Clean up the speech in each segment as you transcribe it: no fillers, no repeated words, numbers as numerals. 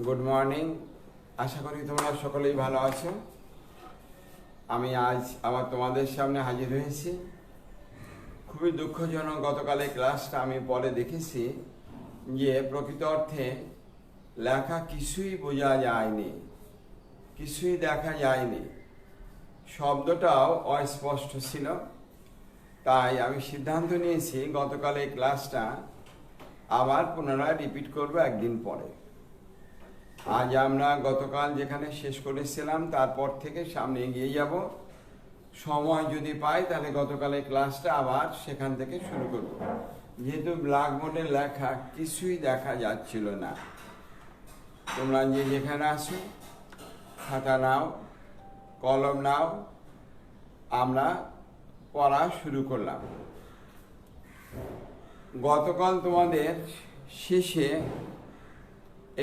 Good morning. আশা করি তোমরা সকলেই ভালো আছো। আমি আজ আবার তোমাদের সামনে হাজির হয়েছি। খুবই দুঃখজনক, গতকালে ক্লাসটা আমি পরে দেখেছি যে প্রকৃত অর্থে লেখা কিছুই বোঝা যায়নি, কিছুই দেখা যায়নি, শব্দটাও অস্পষ্ট ছিল। তাই আমি সিদ্ধান্ত নিয়েছি গতকালে ক্লাসটা আবার পুনরায় রিপিট করব একদিন পরে। আজ আমরা গতকাল যেখানে শেষ করেছিলাম তারপর থেকে সামনে এগিয়ে যাব। সময় যদি পাই তাহলে গতকালের ক্লাসটা আবার সেখান থেকে শুরু করব, যেহেতু ব্ল্যাকবোর্ডে লেখা কিছুই দেখা যাচ্ছিল না। তোমরা যে যেখানে আসো খাতা নাও, কলম নাও, আমরা পড়া শুরু করলাম। গতকাল তোমাদের শেষে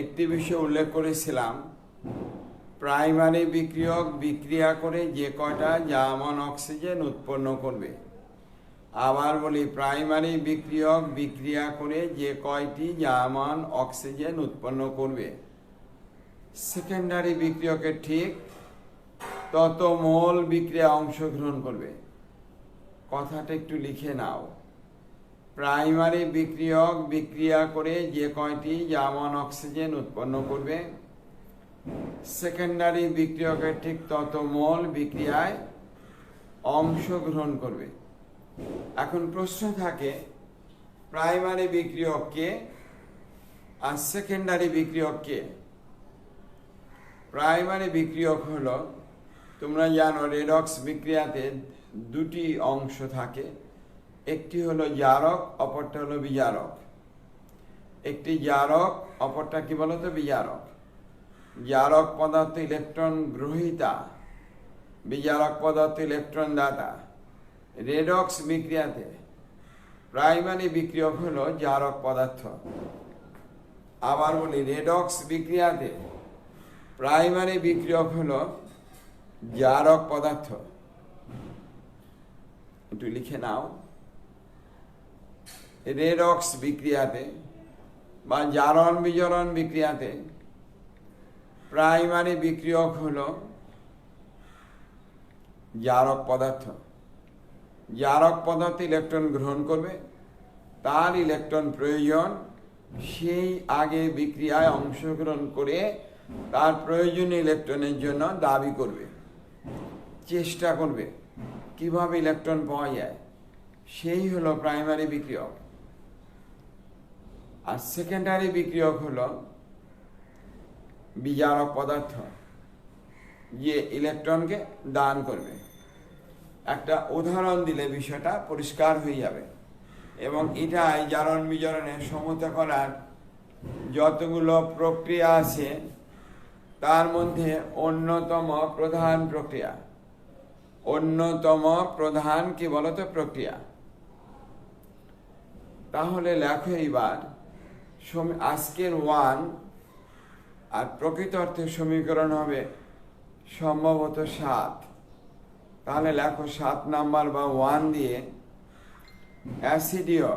একটি বিষয় উল্লেখ করেছিলাম, প্রাইমারি বিক্রিয়ক বিক্রিয়া করে যে কয়টা জার্মান অক্সিজেন উৎপন্ন করবে। আবার বলি, প্রাইমারি বিক্রিয়ক বিক্রিয়া করে যে কয়টি জার্মান অক্সিজেন উৎপন্ন করবে, সেকেন্ডারি বিক্রিয়কের ঠিক তত মোল বিক্রিয়া অংশগ্রহণ করবে। কথাটা একটু লিখে নাও। প্রাইমারি বিক্রিয়ক বিক্রিয়া করে যে কয়টি জার্মান অক্সিজেন উৎপন্ন করবে, সেকেন্ডারি বিক্রিয়কের ঠিক তত মোল বিক্রিয়ায় অংশগ্রহণ করবে। এখন প্রশ্ন থাকে, প্রাইমারি বিক্রিয়ক কে আর সেকেন্ডারি বিক্রিয়ক কে? প্রাইমারি বিক্রিয়ক হলো, তোমরা জানো রেডক্স বিক্রিয়াতে দুটি অংশ থাকে, একটি হলো জারক, অপরটা হলো বিজারক। একটি জারক, অপরটা কি বলতো? বিজারক। জারক পদার্থ ইলেকট্রন গ্রহীতা, বিজারক পদার্থ ইলেকট্রন দাতা। রেডক্স বিক্রিয়াতে প্রাইমারি বিক্রিয়ক হলো জারক পদার্থ। আবার বলি, রেডক্স বিক্রিয়াতে প্রাইমারি বিক্রিয়ক হলো জারক পদার্থ। একটু লিখে নাও। রেডক্স বিক্রিয়াতে বা জারণ বিজারণ বিক্রিয়াতে প্রাইমারি বিক্রিয়ক হলো জারক পদার্থ। জারক পদার্থ ইলেকট্রন গ্রহণ করবে, তার ইলেকট্রন প্রয়োজন, সেই আগে বিক্রিয়ায় অংশগ্রহণ করে তার প্রয়োজনীয় ইলেকট্রনের জন্য দাবি করবে, চেষ্টা করবে কিভাবে ইলেকট্রন পাওয়া যায়, সেই হলো প্রাইমারি বিক্রিয়ক। আর সেকেন্ডারি বিক্রিয়ক হলো বিজারক পদার্থ, যে ইলেকট্রনকে দান করবে। একটা উদাহরণ দিলে বিষয়টা পরিষ্কার হয়ে যাবে, এবং এটাই জারণ বিজারণের সমতা করার যতগুলো প্রক্রিয়া আছে তার মধ্যে অন্যতম প্রধান প্রক্রিয়া। অন্যতম প্রধান কি বলতো? প্রক্রিয়া। তাহলে লেখো এইবার আজকের 1 আর প্রকৃত অর্থে সমীকরণ হবে সম্ভবত 7। তাহলে লেখো 7 নাম্বার বা 1 দিয়ে অ্যাসিডীয়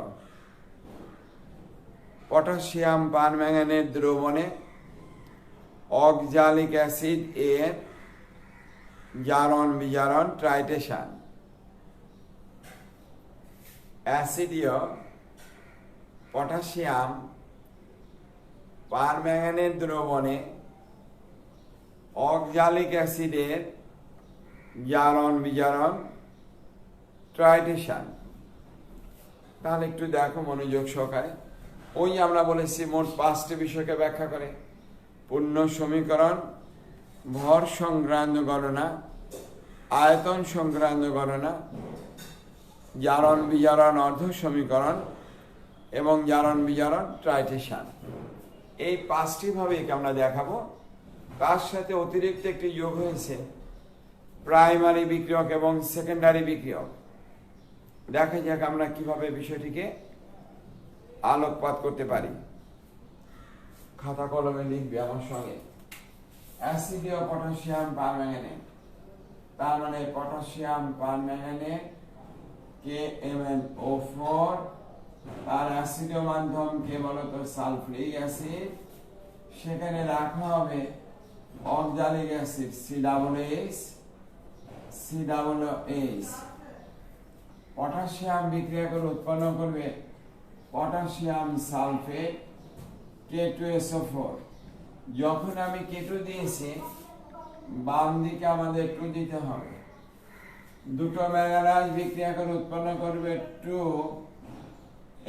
পটাশিয়াম পারম্যাঙ্গানেট দ্রবণে অক্সালিক অ্যাসিড এর জারণ বিজারণ ট্রাইটেশন। অ্যাসিডীয় পটাশিয়াম পারম্যাঙ্গানেট দ্রবণে অক্সালিক অ্যাসিডের জারণ বিজারণ ট্রাইটেশন। তাহলে একটু দেখো মনোযোগ সহকারে। ওই আমরা বলেছি মোট 5টি বিষয়কে ব্যাখ্যা করে: পূর্ণ সমীকরণ, ভর সংক্রান্ত গণনা, আয়তন সংক্রান্ত গণনা, জারণ বিজারণ অর্ধ সমীকরণ এবং জারণ বিজারণ ট্রাইটেশন। এই 5টি ভাবে আমরা দেখাবো। তার সাথে অতিরিক্ত একটি যোগ হয়েছে প্রাইমারি বিক্রিয়ক এবং সেকেন্ডারি বিক্রিয়ক। দেখা যাক আমরা কিভাবে বিষয়টিকে আলোকপাত করতে পারি। খাতা কলমে লিখবে আমার সঙ্গে। অ্যাসিডীয় পটাশিয়াম পারম্যাঙ্গানেট, তার মানে পটাশিয়াম পারম্যাঙ্গানেট KMnO4, আর অ্যাসিডীয় মাধ্যম কে বলতো? সালফিউরিক অ্যাসিড সেখানে রাখা হবে অক্সালিক অ্যাসিড COOH। পটাশিয়াম বিক্রিয়া করে উৎপন্ন করবে পটাশিয়াম সালফেট K2SO4। যখন আমি K2 দিয়েছি, বাম দিকে আমাদের 2 দিতে হবে। দুটো ম্যাঙ্গানাইজ বিক্রিয়া করে উৎপন্ন করবে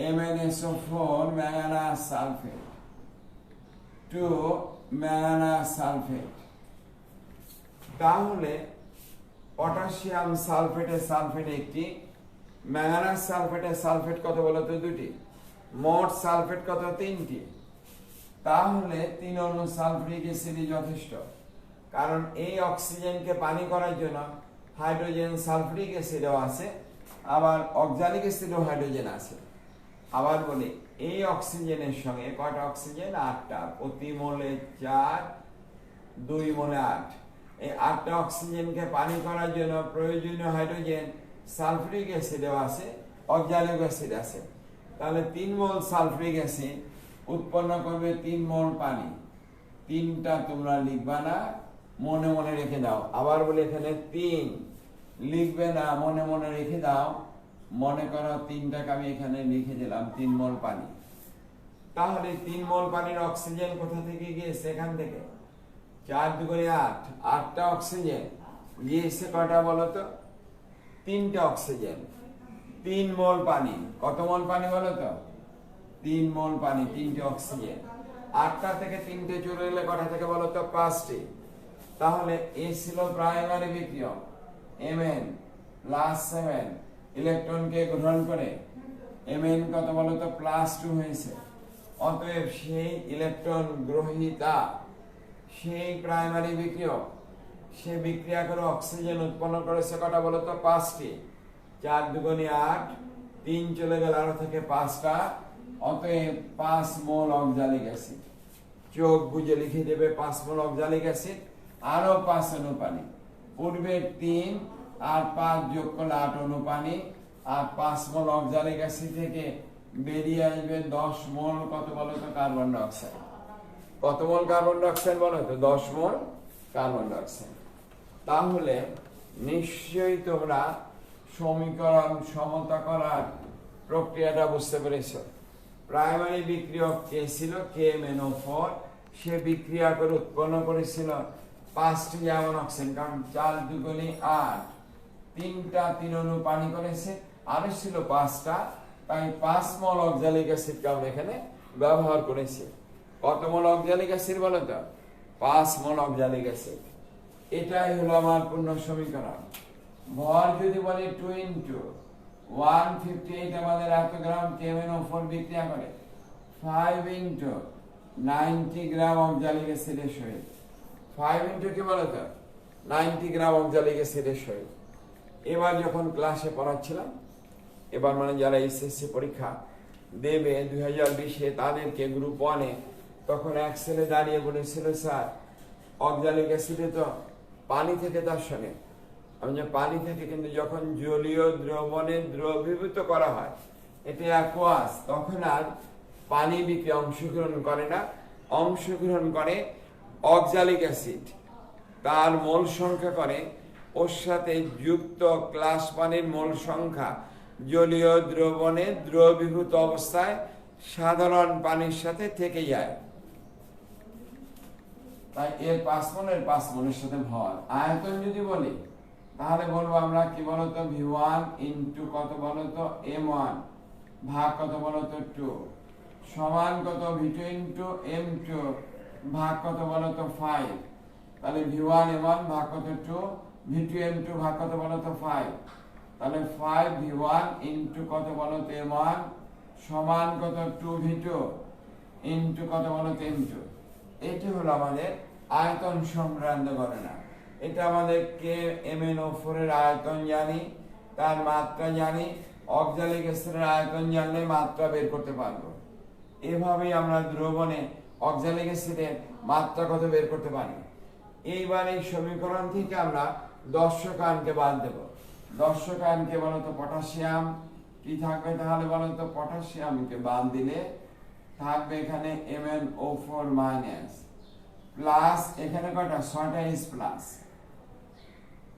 2MnSO4 manganous sulphate, 2 manganous sulphate. তাহলে পটাশিয়াম সালফেটের সালফেট একটি, ম্যাঙ্গানাস সালফেটের সালফেট কত বলতো? দুটি। মোট সালফেট কত? 3টি। তাহলে 3 অণু সালফিউরিক অ্যাসিডই যথেষ্ট, কারণ এই অক্সিজেনকে পানি করার জন্য হাইড্রোজেন সালফিউরিক অ্যাসিডও আছে, আবার অক্সালিক অ্যাসিডও হাইড্রোজেন আছে। আবার বলি, এই অক্সিজেনের সঙ্গে কয়টা অক্সিজেন? 8টা। প্রতি মোলে 4, 2 মোলে 8। এই 8টা অক্সিজেনকে পানি করার জন্য প্রয়োজনীয় হাইড্রোজেন সালফিউরিক অ্যাসিডও আছে, অক্সালিক অ্যাসিড আছে। তাহলে 3 মোল সালফিউরিক অ্যাসিড উৎপন্ন করবে 3 মোল পানি। 3টা তোমরা লিখবা না, মনে মনে রেখে দাও। আবার বলি, এখানে 3 লিখবে না, মনে মনে রেখে দাও। মনে করো 3টাকে আমি এখানে লিখে দিলাম 3 মোল পানি। তাহলে 3 মোল পানির অক্সিজেন কোথা থেকে গিয়েছে? এখান থেকে। 4 দুগুণে 8, 8টা অক্সিজেন গিয়েছে কয়টা বলো তো? 3টা অক্সিজেন, 3 মোল পানি। কত মোল পানি বলো তো? 3 মোল পানি, 3টে অক্সিজেন। 8টা থেকে 3টে চলে গেলে কটা থেকে বলো তো? 5টি। তাহলে এ ছিল প্রাইমারি বিক্রিয়ক, Mn +7 ইলেকট্রনকে গ্রহণ করে Mn কত বলো তো? +2 হয়েছে। অতএব সেই ইলেকট্রন গ্রহীতা, সেই প্রাইমারি বিক্রিয়ক, সে বিক্রিয়া করে অক্সিজেন উৎপন্ন করেছে কটা বলো তো? 5টি। 4 দুগুণে 8, 3 চলে গেল আরো থেকে 5টা। অতএব 5 মোল অক্সালিক অ্যাসিড। চোখ বুঝে লিখে দেবে 5 মোল অক্সালিক অ্যাসিড, আরো 5 অণু পানি। পূর্বে 3 আর 5 যোগ করলে 8 অণু পানি, আর 5 মোল অক্সালিক অ্যাসিড থেকে বেরিয়ে আসবে 10 মোল কত বলো তো? Carbon dioxide. কত মোল কার্বন ডাইঅক্সাইড বলো তো? 10 মোল কার্বন ডাইঅক্সাইড। তাহলে নিশ্চয়ই তোমরা সমীকরণ সমতা করার প্রক্রিয়াটা বুঝতে পেরেছো। প্রাইমারি বিক্রিয়ক কে ছিল? KMnO4। সে বিক্রিয়া করে উৎপন্ন করেছিল 5টি যেমন অক্সিজেন, কারণ 4 দুগুণে 8, 3টা 3 অণু পানি করেছে, আরো ছিল 5টা। তাই 5 মোল অক্সালিক অ্যাসিডকে আমরা এখানে ব্যবহার করেছি। কত মোল অক্সালিক অ্যাসিড বলো তো? 5 মোল অক্সালিক অ্যাসিড। এটাই হলো আমার পূর্ণ সমীকরণ। ভর যদি বলি 2 × 158 আমাদের এত গ্রাম KMnO4 বিক্রিয়া করে 5 × 90 গ্রাম অক্সালিক অ্যাসিডের সহিত। 5 × কি বলো তো? 90 গ্রাম অক্সালিক অ্যাসিডের সহিত। এবার যখন ক্লাসে পড়াচ্ছিলাম, এবার মানে যারা SSC পরীক্ষা দেবে 2020-এ, তাদেরকে গ্রুপ 1-এ, তখন এক ছেলে দাঁড়িয়ে বলেছিল, স্যার অক্সালিক অ্যাসিডে তো পানি থেকে তার সঙ্গে, আমি যে পানি থেকে, কিন্তু যখন জলীয় দ্রবণে দ্রবীভূত করা হয়, এটা অ্যাকুয়াস, তখন আর পানি বিক্রিয়া অংশগ্রহণ করে না, অংশগ্রহণ করে অক্সালিক অ্যাসিড। তার মোল সংখ্যা করে ওর সাথে যুক্ত ক্লাস পানির মোল সংখ্যা জলীয় দ্রবণে দ্রবীভূত অবস্থায় সাধারণ পানির সাথে থেকে যায়। তাই এর 5 মোলের 5 মোলের সাথে ভর। আয়তন যদি বলি, তাহলে বলবো আমরা কি বলতো? V1 ইন্টু কত বলতো? M1 ভাগ কত বলতো? 2 সমান কত? V2 ইন্টু M2 ভাগ কত বলতো? 5। তাহলে V1 M1 ভাগ কত? 2, V2 M2 ভাগ কত বলতো? 5। তাহলে 5 V1 ইন্টু কত বলতো? M1 সমান কত? 2 V2 ইন্টু কত বলতো? M2। এটি হলো আমাদের আয়তন সংক্রান্ত গণনা। এটা আমাদের KMnO4 এর আয়তন জানি, তার মাত্রা জানি, অক্সালিক অ্যাসিডের আয়তন জানলে মাত্রা বের করতে পারবো। এভাবেই আমরা দ্রবণে অক্সালিক অ্যাসিডের মাত্রা কত বের করতে পারি। এইবার এই সমীকরণ থেকে আমরা দর্শকানকে বাদ দেব। দর্শকানকে বলতো পটাশিয়াম, কি থাকবে তাহলে বলতো? পটাশিয়ামকে বাদ দিলে থাকবে এখানে MnO4 মাইনাস প্লাস এখানে কয়টা 6টা H প্লাস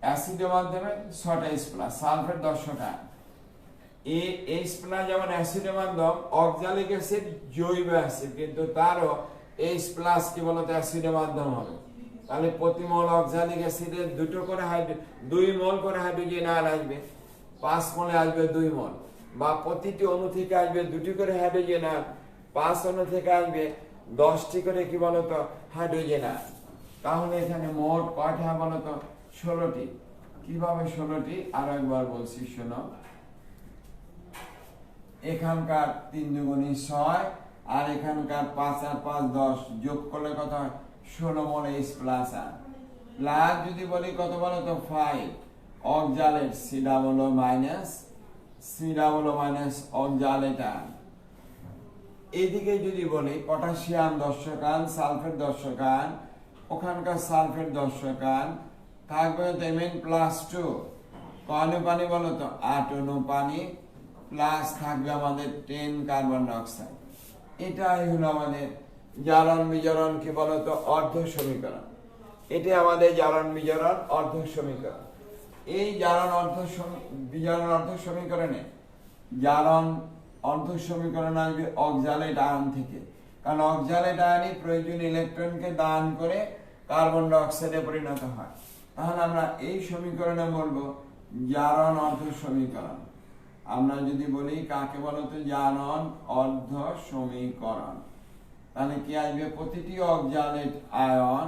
অ্যাসিডের মাধ্যমে 6টা H প্লাস সালফেট 10টা এই H প্লাস যেমন অ্যাসিডের মাধ্যম অক্সালিক অ্যাসিড জৈব অ্যাসিড কিন্তু তারও H প্লাস কি বলতো অ্যাসিডের মাধ্যম হবে তাহলে প্রতি মোল অক্সালিক অ্যাসিডের 2 মোল করে হাইড্রোজেন আয়ন আসবে 5 মোলে আসবে 2 মোল বা প্রতিটি অণু থেকে আসবে 2টি করে হাইড্রোজেন আয়ন 5 অণু থেকে আসবে 10টি করে কি বলতো হাইড্রোজেন আয়ন তাহলে এখানে মোট কয়টা বলতো 16টি কিভাবে 16টি আর একবার বলছি শোনো এখানকার 3 দুগুণী 6 আর এখানকার 5 আর 5 10 যোগ করলে কত হয় 16 মোল H প্লাস আর প্লাস যদি বলি কত বলতো 5 অক্সালেট C অক্সালেট এইদিকে যদি বলি পটাশিয়াম 10 কান সালফেট 10 কান ওখানকার সালফেট 10 কান থাকবে Mn+2 কয় পানি বলতো 8 অণু পানি প্লাস থাকবে আমাদের 10 কার্বন ডাই অক্সাইড এটাই হলো আমাদের জারণ বিজারণ কি বলতো অর্ধ সমীকরণ এটা আমাদের জারণ বিজারণ অর্ধ সমীকরণ এই জারণ বিজারণ অর্ধ সমীকরণে জারণ অর্ধ সমীকরণ আসবে অক্সালেট আয়ন থেকে কারণ অক্সালেট আয়নই প্রয়োজনীয় ইলেকট্রনকে দান করে কার্বন ডাই অক্সাইডে পরিণত হয় তাহলে আমরা এই সমীকরণে বলবো জারণ অর্ধ সমীকরণ আমরা যদি বলি কাকে বলতো জারণ অর্ধ সমীকরণ তাহলে কি আসবে প্রতিটি অক্সালেট আয়ন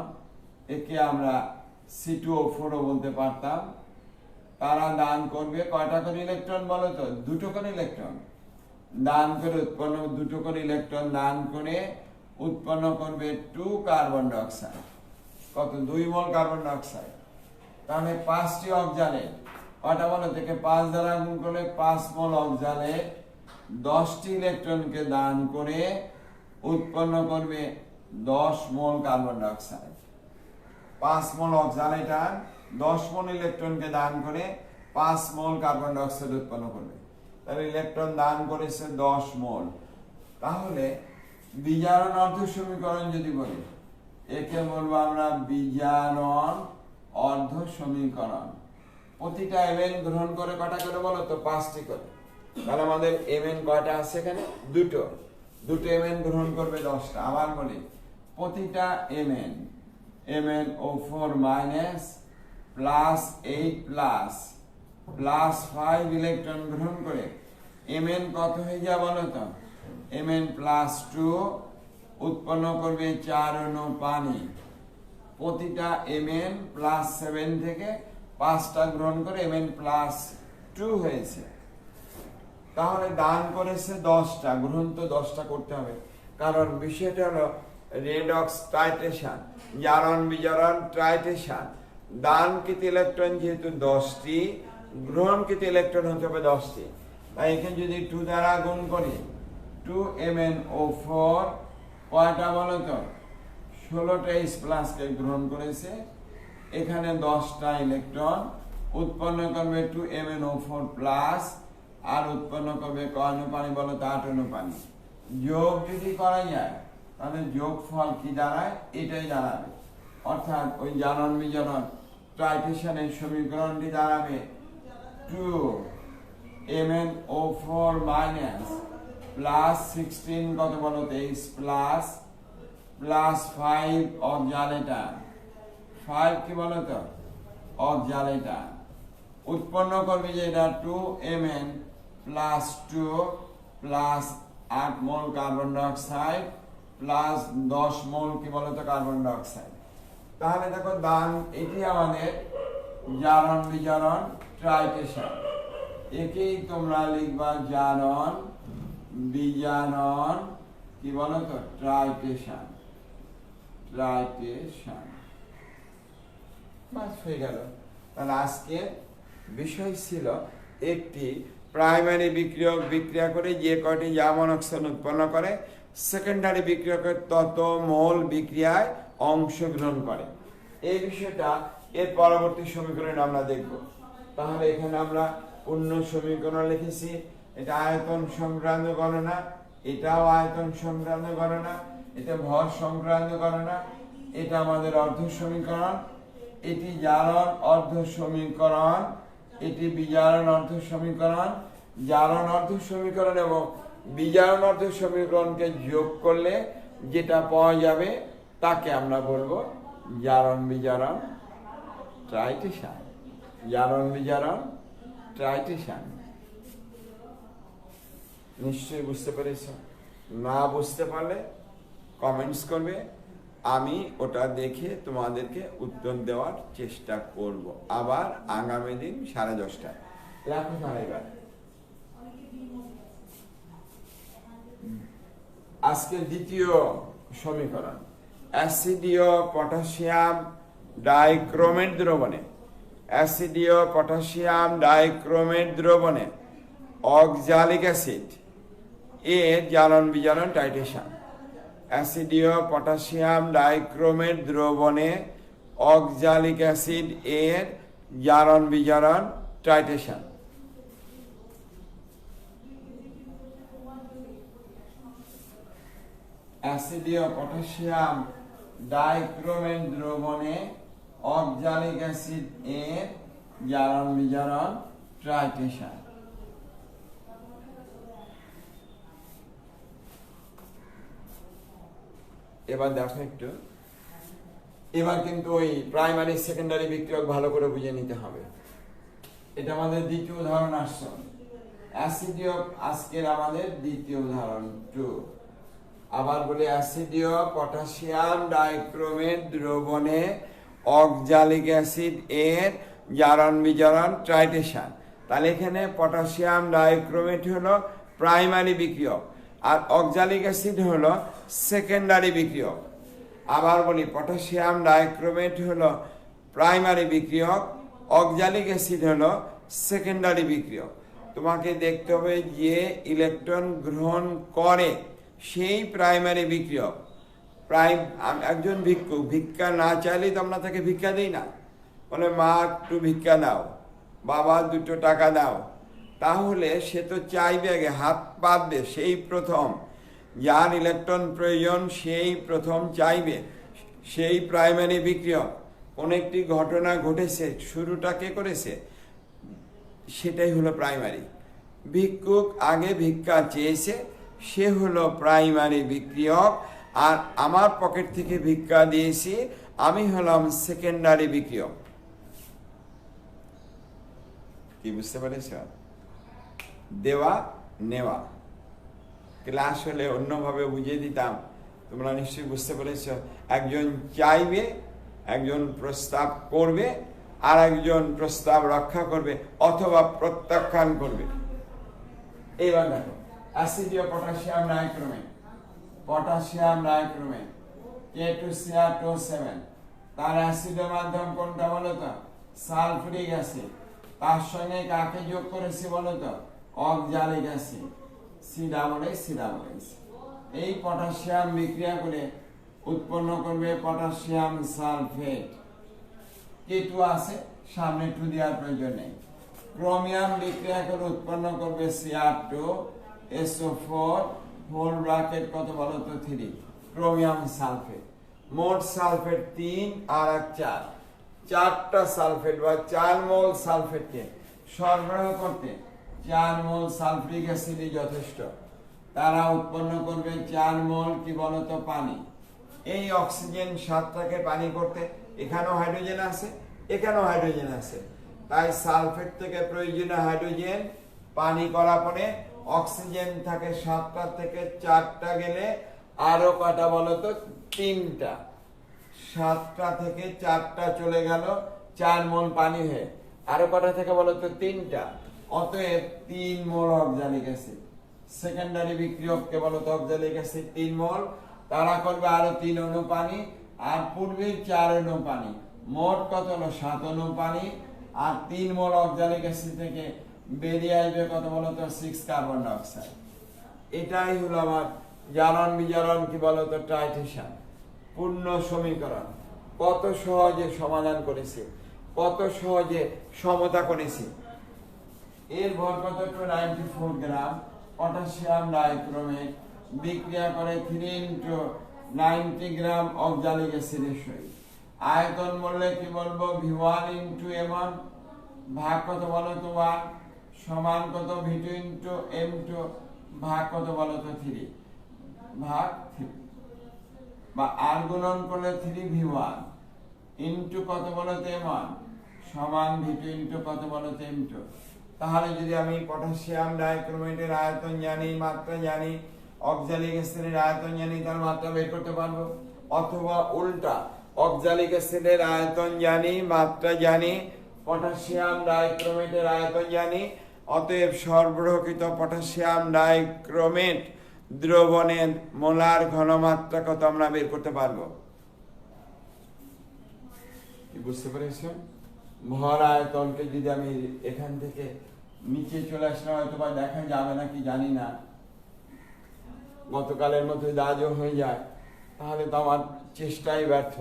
একে আমরা C2O4 বলতে পারতাম তারা দান করবে কয়টা করে ইলেকট্রন বলতো 2টো করে ইলেকট্রন দান করে উৎপন্ন 2টো করে ইলেকট্রন দান করে উৎপন্ন করবে 2 কার্বন ডাই অক্সাইড কত 2 মোল কার্বন ডাই অক্সাইড তাহলে 5টি অক্সালেট কয়টা বলো থেকে 5 দ্বারা গুণ করলে 5 মোল অক্সালেট 10টি ইলেকট্রনকে দান করে উৎপন্ন করবে 10 মোল কার্বন ডাই অক্সাইড 5 মোল অক্সালেট আর 10 মোল ইলেকট্রনকে দান করে 5 মোল কার্বন ডাই অক্সাইড উৎপন্ন করবে তাহলে ইলেকট্রন দান করেছে 10 মোল তাহলে বিজারণ অর্ধ সমীকরণ যদি বলি একে বলবো আমরা বিজারণ অর্ধ সমীকরণ প্রতিটা Mn গ্রহণ করে কয়টা করে বলো তো 5টি করে তাহলে আমাদের Mn কয়টা আছে এখানে দুটো Mn গ্রহণ করবে 10টা আবার বলি প্রতিটা MnO4 minus plus 8 plus 5 electron গ্রহণ করে Mn কত হয়ে যায় বলো তো Mn+2 উৎপন্ন করবে 4 অণু পানি প্রতিটা Mn+7 থেকে 5টা গ্রহণ করে Mn+2 হয়েছে তাহলে দান করেছে 10টা গ্রহণ তো 10টা করতে হবে কারণ বিষয়টা হলো রেডক্স টাইট্রেশন জারণ বিজারণ টাইট্রেশন দানকৃত ইলেকট্রন যেহেতু 10টি গ্রহণকৃত ইলেকট্রন হতে হবে 10টি তাই এখানে যদি 2 দ্বারা গুণ করি 2MnO4 কয়টা বলো তো 16টা H প্লাসকে গ্রহণ করেছে এখানে 10টা ইলেকট্রন উৎপন্ন করবে 2MnO4 প্লাস আর উৎপন্ন করবে কয় অণু পানি বলো তো 8 অণু পানি যোগ যদি করা যায় তাহলে যোগফল কি দাঁড়ায় এটাই দাঁড়াবে অর্থাৎ ওই জারণ বিজারণ টাইট্রেশনের সমীকরণটি দাঁড়াবে 2MnO4 মাইনাস প্লাস 16 কত বলো তো H প্লাস 5 অক্সালেট আয়ন 5 কি বলো তো অক্সালেট আয়ন উৎপন্ন করবে যে এটা 2Mn+2 প্লাস 8 মোল কার্বন ডাই অক্সাইড প্লাস 10 মোল কি বলো তো কার্বন ডাই অক্সাইড তাহলে দেখো দান এটি আমাদের জারণ বিজারণ টাইট্রেশন একেই তোমরা লিখবা জারণ বিজারণ কি বলো তো টাইট্রেশন বাস হয়ে গেল তাহলে আজকে বিষয় ছিল একটি প্রাইমারি বিক্রিয়ক বিক্রিয়া করে যে কয়টি জারণ অক্সিজেন উৎপন্ন করে সেকেন্ডারি বিক্রিয়কের তত মোল বিক্রিয়ায় অংশগ্রহণ করে এই বিষয়টা এর পরবর্তী সমীকরণে আমরা দেখব তাহলে এখানে আমরা পূর্ণ সমীকরণ লিখেছি এটা আয়তন সংক্রান্ত গণনা এটাও আয়তন সংক্রান্ত গণনা, এটা ভর সংক্রান্ত গণনা, এটা আমাদের অর্ধ সমীকরণ, এটি জারণ অর্ধ সমীকরণ, এটি বিজারণ অর্ধ সমীকরণ। জারণ অর্ধ সমীকরণ এবং বিজারণ অর্ধ সমীকরণকে যোগ করলে যেটা পাওয়া যাবে তাকে আমরা বলবো জারণ বিজারণ ট্রাইটেশন। জারণ বিজারণ ট্রাইটেশন। নিশ্চয়ই বুঝতে পেরেছ? না বুঝতে পারলে কমেন্টস করবে, আমি ওটা দেখে তোমাদেরকে উত্তর দেওয়ার চেষ্টা করব আবার আগামী দিন 10:30টায়। রাখো তাহলে এবার। আজকে দ্বিতীয় সমীকরণ, অ্যাসিডীয় পটাশিয়াম ডাইক্রোমেট দ্রবণে, অ্যাসিডীয় পটাশিয়াম ডাইক্রোমেট দ্রবণে অক্সালিক অ্যাসিড এর জারণ বিজারণ টাইটেশন। অ্যাসিডীয় পটাশিয়াম ডাইক্রোমেট দ্রবণে অক্সালিক অ্যাসিড এর জারণ বিজারণ টাইটেশন। অ্যাসিডীয় পটাশিয়াম ডাইক্রোমেট দ্রবণে অক্সালিক অ্যাসিড এর জারণ বিজারণ টাইটেশন। এবার দেখো একটু, এবার কিন্তু ওই প্রাইমারি সেকেন্ডারি বিক্রিয়ক ভালো করে বুঝে নিতে হবে। এটা আমাদের দ্বিতীয় উদাহরণ আসছে, অ্যাসিডীয়, আজকের আমাদের দ্বিতীয় উদাহরণ 2। আবার বলি, অ্যাসিডীয় পটাশিয়াম ডাইক্রোমেট দ্রবণে অক্সালিক অ্যাসিড এর জারণ বিজারণ টাইটেশন। তাহলে এখানে পটাশিয়াম ডাইক্রোমেট হলো প্রাইমারি বিক্রিয়ক আর অক্সালিক অ্যাসিড হলো সেকেন্ডারি বিক্রিয়ক। আবার বলি, পটাশিয়াম ডাইক্রোমেট হলো প্রাইমারি বিক্রিয়ক, অক্সালিক অ্যাসিড হলো সেকেন্ডারি বিক্রিয়ক। তোমাকে দেখতে হবে যে ইলেকট্রন গ্রহণ করে সেই প্রাইমারি বিক্রিয়ক। একজন ভিক্ষুক ভিক্ষা না চাইলেই তো আমরা তাকে ভিক্ষা দিই না, বলে মা একটু ভিক্ষা দাও, বাবা 2 টাকা দাও। তাহলে সে তো চাইবে, আগে হাত পাতবে, সেই প্রথম যার ইলেকট্রন প্রয়োজন সেই প্রথম চাইবে। সেই প্রাইমারি বিক্রিয়ক। কোন একটি ঘটনা ঘটেছে, শুরুটা কে করেছে, সেটাই হলো প্রাইমারি। ভিক্ষুক আগে ভিক্ষা চেয়েছে, সে হলো প্রাইমারি বিক্রিয়ক, আর আমার পকেট থেকে ভিক্ষা দিয়েছি, আমি হলাম সেকেন্ডারি বিক্রিয়ক। কি বুঝতে পেরেছ? দেওয়া নেওয়া। ক্লাস হলে অন্যভাবে বুঝিয়ে দিতাম, তোমরা নিশ্চয়ই বুঝতে পেরেছ। একজন চাইবে, একজন প্রস্তাব করবে, আর একজন প্রস্তাব রক্ষা করবে অথবা প্রত্যাখ্যান করবে। এইবার দেখো, অ্যাসিডীয় potassium dichromate, potassium dichromate K2Cr2O7, তার অ্যাসিডের মাধ্যম কোনটা বলো তো? Sulphuric acid. তার সঙ্গে কাকে যোগ করেছি বলো তো? Oxalic acid, C+H। এই পটাশিয়াম বিক্রিয়া করে উৎপন্ন করবে পটাশিয়াম সালফেট। K2 আছে, সামনে 2 দেওয়ার প্রয়োজন নেই। ক্রোমিয়াম বিক্রিয়া করে উৎপন্ন করবে Cr2SO4 হোল ব্র্যাকেট কত বলো তো? 3, ক্রোমিয়াম সালফেট। মোট সালফেট 3 আর 4, 4টা সালফেট বা 4 মোল সালফেটকে সরবরাহ করতে 4 মোল সালফ্রিক অ্যাসিডই যথেষ্ট। তারা উৎপন্ন করবে 4 মোল কি বলতো? পানি। এই অক্সিজেন 7টাকে পানি করতে এখানেও হাইড্রোজেন আছে, এখানেও হাইড্রোজেন আছে, তাই সালফেট থেকে প্রয়োজনীয় হাইড্রোজেন পানি করা পরে অক্সিজেন থাকে 7টা থেকে 4টা গেলে আরো কটা বলতো? 3টা। 7টা থেকে 4টা চলে গেল 4 মোল পানি হয়ে, আরো কটা থেকে বলতো? 3টা। অতএব 3 মোল অক্সালিক অ্যাসিড। সেকেন্ডারি বিক্রিয়ককে বলতো অক্সালিক অ্যাসিড 3 মোল, তারা করবে আরো 3 অণু পানি, আর পূর্বের 4 অণু পানি, মোট কত হলো? 7 অণু পানি। আর 3 মোল অক্সালিক অ্যাসিড থেকে বেরিয়ে আসবে কত বলতো? 6 কার্বন ডাইঅক্সাইড। এটাই হলো আমার জারণ বিজারণ কি বলতো? টাইটেশন। পূর্ণ সমীকরণ। কত সহজে সমাধান করেছে, কত সহজে সমতা করেছে। এর ভর কত? 94 গ্রাম পটাশিয়াম ডাইক্রোমেট বিক্রিয়া করে 3 ইন্টু 90 গ্রাম অক্সালিক অ্যাসিডের সহিত। আয়তন বললে কি বলবো, V1 ইন্টু M1 ভাগ কত বলো তো 1 সমান কত V2 ইন্টু M2 ভাগ কত বলো তো 3 ভাগ 3, বা আর গুণন করলে 3V1 ইন্টু কত বলো তো M1 সমান V2 ইন্টু কত বলো তো M2। তাহলে যদি আমি পটাশিয়াম ডাইক্রোমেটের আয়তন জানি, মাত্রা জানি, অক্সালিক অ্যাসিডের আয়তন জানি, তার মাত্রা বের করতে পারবো। অথবা উল্টা, অক্সালিক অ্যাসিডের আয়তন জানি, মাত্রা জানি, পটাশিয়াম ডাইক্রোমেটের আয়তন জানি, অতএব সরবরাহকৃত পটাশিয়াম ডাইক্রোমেট দ্রবণের মোলার ঘনমাত্রা কত আমরা বের করতে পারবো। কি বুঝতে পেরেছো? ভর আয়তনকে যদি আমি এখান থেকে নিচে চলে আসলাম, হয়তো বা দেখা যাবে নাকি জানি না, গতকালের মতো আজও হয়ে যায়, তাহলে তো আমার চেষ্টাই ব্যর্থ।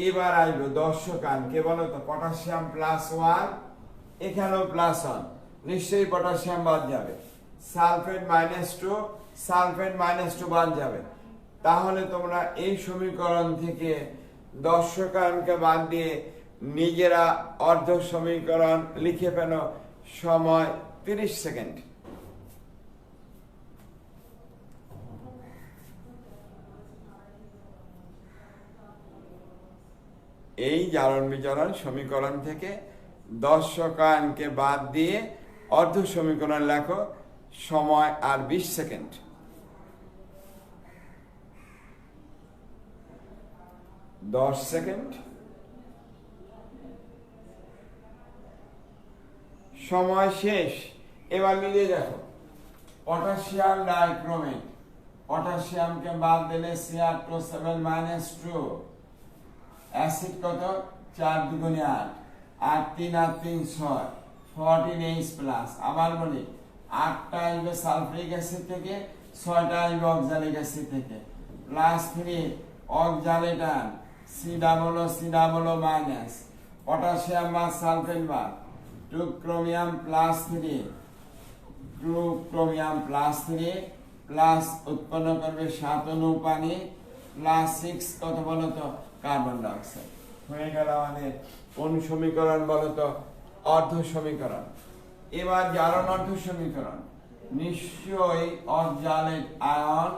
এবার আসবে দর্শকান, কে বলো তো, পটাশিয়াম +1, এখানেও +1, নিশ্চয়ই পটাশিয়াম বাদ যাবে। সালফেট -2, সালফেট -2 বাদ যাবে। তাহলে তোমরা এই সমীকরণ থেকে দর্শকানকে বাদ দিয়ে নিজেরা অর্ধ সমীকরণ লিখে ফেল। সময় 30 সেকেন্ড। এই জারণ বিজারণ সমীকরণ থেকে দর্শকানকে বাদ দিয়ে অর্ধ সমীকরণ লেখো। সময় আর 20 সেকেন্ড। দশ সেকেন্ড। সময় শেষ। এবার মিলিয়ে দেখো, পটাশিয়াম ডাইক্রোমেট, পটাশিয়ামকে বাদ দিলে Cr2 অ্যাসিড কত 4 2 8, 8 3 8 3 6, 14H+। আবার বলি, 8টা আসবে সালফিউরিক অ্যাসিড থেকে, 6টা আসবে অক্সালিক অ্যাসিড থেকে, +3 অক্সালেটান, C+, পটাশিয়াম বা সালফেট বা 2 ক্রোমিয়াম +3, 2 ক্রোমিয়াম +3 প্লাস উৎপন্ন করবে 7 অণু পানি +6 কত বলো তো কার্বন ডাই অক্সাইড। হয়ে গেল আমাদের কোন সমীকরণ বলো তো, অর্ধ সমীকরণ। এবার জারণ অর্ধ সমীকরণ, নিশ্চয়ই অক্সালেট আয়ন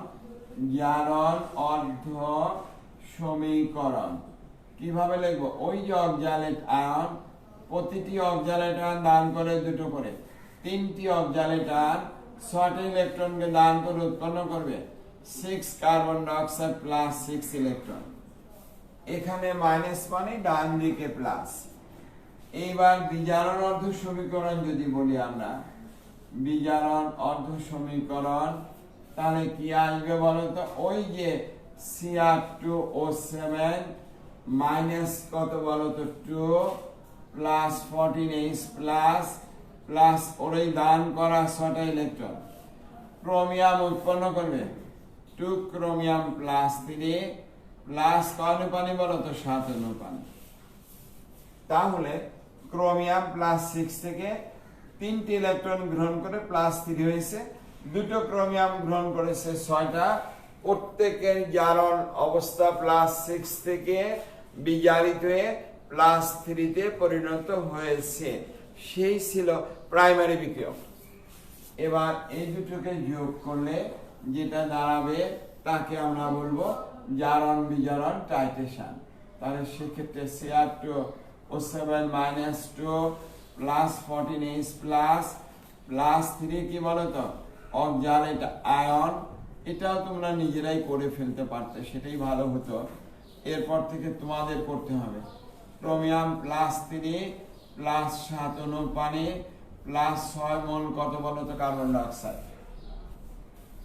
জারণ অর্ধ সমীকরণ। কিভাবে লিখবো, ওই যে অক্সালেট আয়ন, প্রতিটি অক্সালেট আয়ন দান করে 2টো করে, 3টি অক্সালেট আয়ন 6টি ইলেকট্রনকে দান করে উৎপন্ন করবে 6 কার্বন ডাই অক্সাইড +6 ইলেকট্রন। এখানে মাইনাস মানে ডান দিকে প্লাস। এইবার বিজারণ অর্ধ সমীকরণ যদি বলি আমরা, বিজারণ অর্ধ সমীকরণ, তাহলে কি আসবে বলো তো, ওই যে Cr2O7 মাইনাস কত বলো তো 2 প্লাস 14H প্লাস ওই দান করা 6টা ইলেকট্রন, ক্রোমিয়াম উৎপন্ন করবে 2 ক্রোমিয়াম +3 প্লাস কত পানি বলো তো 7 অণু পানি। তাহলে ক্রোমিয়াম +6 থেকে 3টি ইলেকট্রন গ্রহণ করে +3 হয়েছে, 2টো ক্রোমিয়াম গ্রহণ করেছে 6টা, প্রত্যেকের জারণ অবস্থা +6 থেকে বিজারিত হয়ে +3 তে পরিণত হয়েছে। সেই ছিল প্রাইমারি বিক্রিয়ক। এবার এই দুটোকে যোগ করলে যেটা দাঁড়াবে তাকে আমরা বলবো জারণ বিজারণ টাইট্রেশন। তাহলে সেক্ষেত্রে Cr2O7 -2 প্লাস 14H প্লাস 3 কি বলতো অক্সালেট আয়ন। এটাও তোমরা নিজেরাই করে ফেলতে পারতে, সেটাই ভালো হতো। এরপর থেকে তোমাদের করতে হবে ক্রোমিয়াম +3 প্লাস 7 অণু পানি প্লাস 6 মোল কত বলতো কার্বন ডাই অক্সাইড।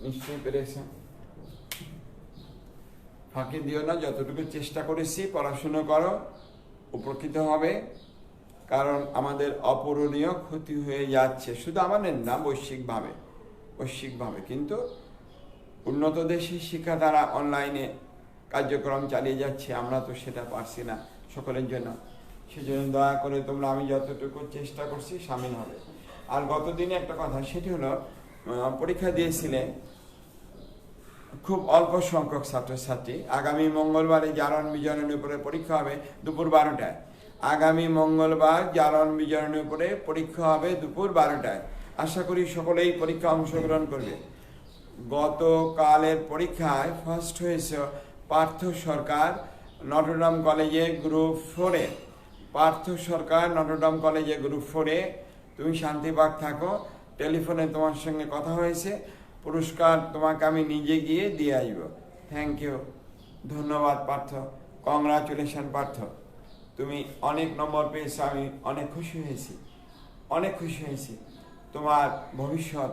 নিশ্চয়ই পেরেছেন? ফাঁকি দিও না, যতটুকু চেষ্টা করেছি পড়াশুনো করো, উপকৃত হবে। কারণ আমাদের অপূরণীয় ক্ষতি হয়ে যাচ্ছে, শুধু আমাদের না, বৈশ্বিকভাবে। কিন্তু উন্নত দেশের শিক্ষা দ্বারা অনলাইনে কার্যক্রম চালিয়ে যাচ্ছে, আমরা তো সেটা পারছি না সকলের জন্য। সেজন্য দয়া করে তোমরা, আমি যতটুকু চেষ্টা করছি, সামিল হবে। আর গতদিনে একটা কথা, সেটি হলো পরীক্ষা দিয়েছিলেন খুব অল্প সংখ্যক ছাত্রছাত্রী। আগামী মঙ্গলবারে জারণ বিজারণের উপরে পরীক্ষা হবে দুপুর 12টায়। আগামী মঙ্গলবার জারণ বিজারণের উপরে পরীক্ষা হবে দুপুর 12টায়। আশা করি সকলেই পরীক্ষা অংশগ্রহণ করবে। গতকালের পরীক্ষায় ফার্স্ট হয়েছে পার্থ সরকার, নটরডেম কলেজে গ্রুপ 4-এ। পার্থ সরকার, নটরডেম কলেজে গ্রুপ 4-এ। তুমি শান্তিবাগ থাকো, টেলিফোনে তোমার সঙ্গে কথা হয়েছে, পুরস্কার তোমাকে আমি নিজে গিয়ে দিয়ে আসব। থ্যাংক ইউ, ধন্যবাদ পার্থ, কংগ্রাচুলেশন পার্থ, তুমি অনেক নম্বর পেয়েছো, আমি অনেক খুশি হয়েছি, অনেক খুশি হয়েছি। তোমার ভবিষ্যৎ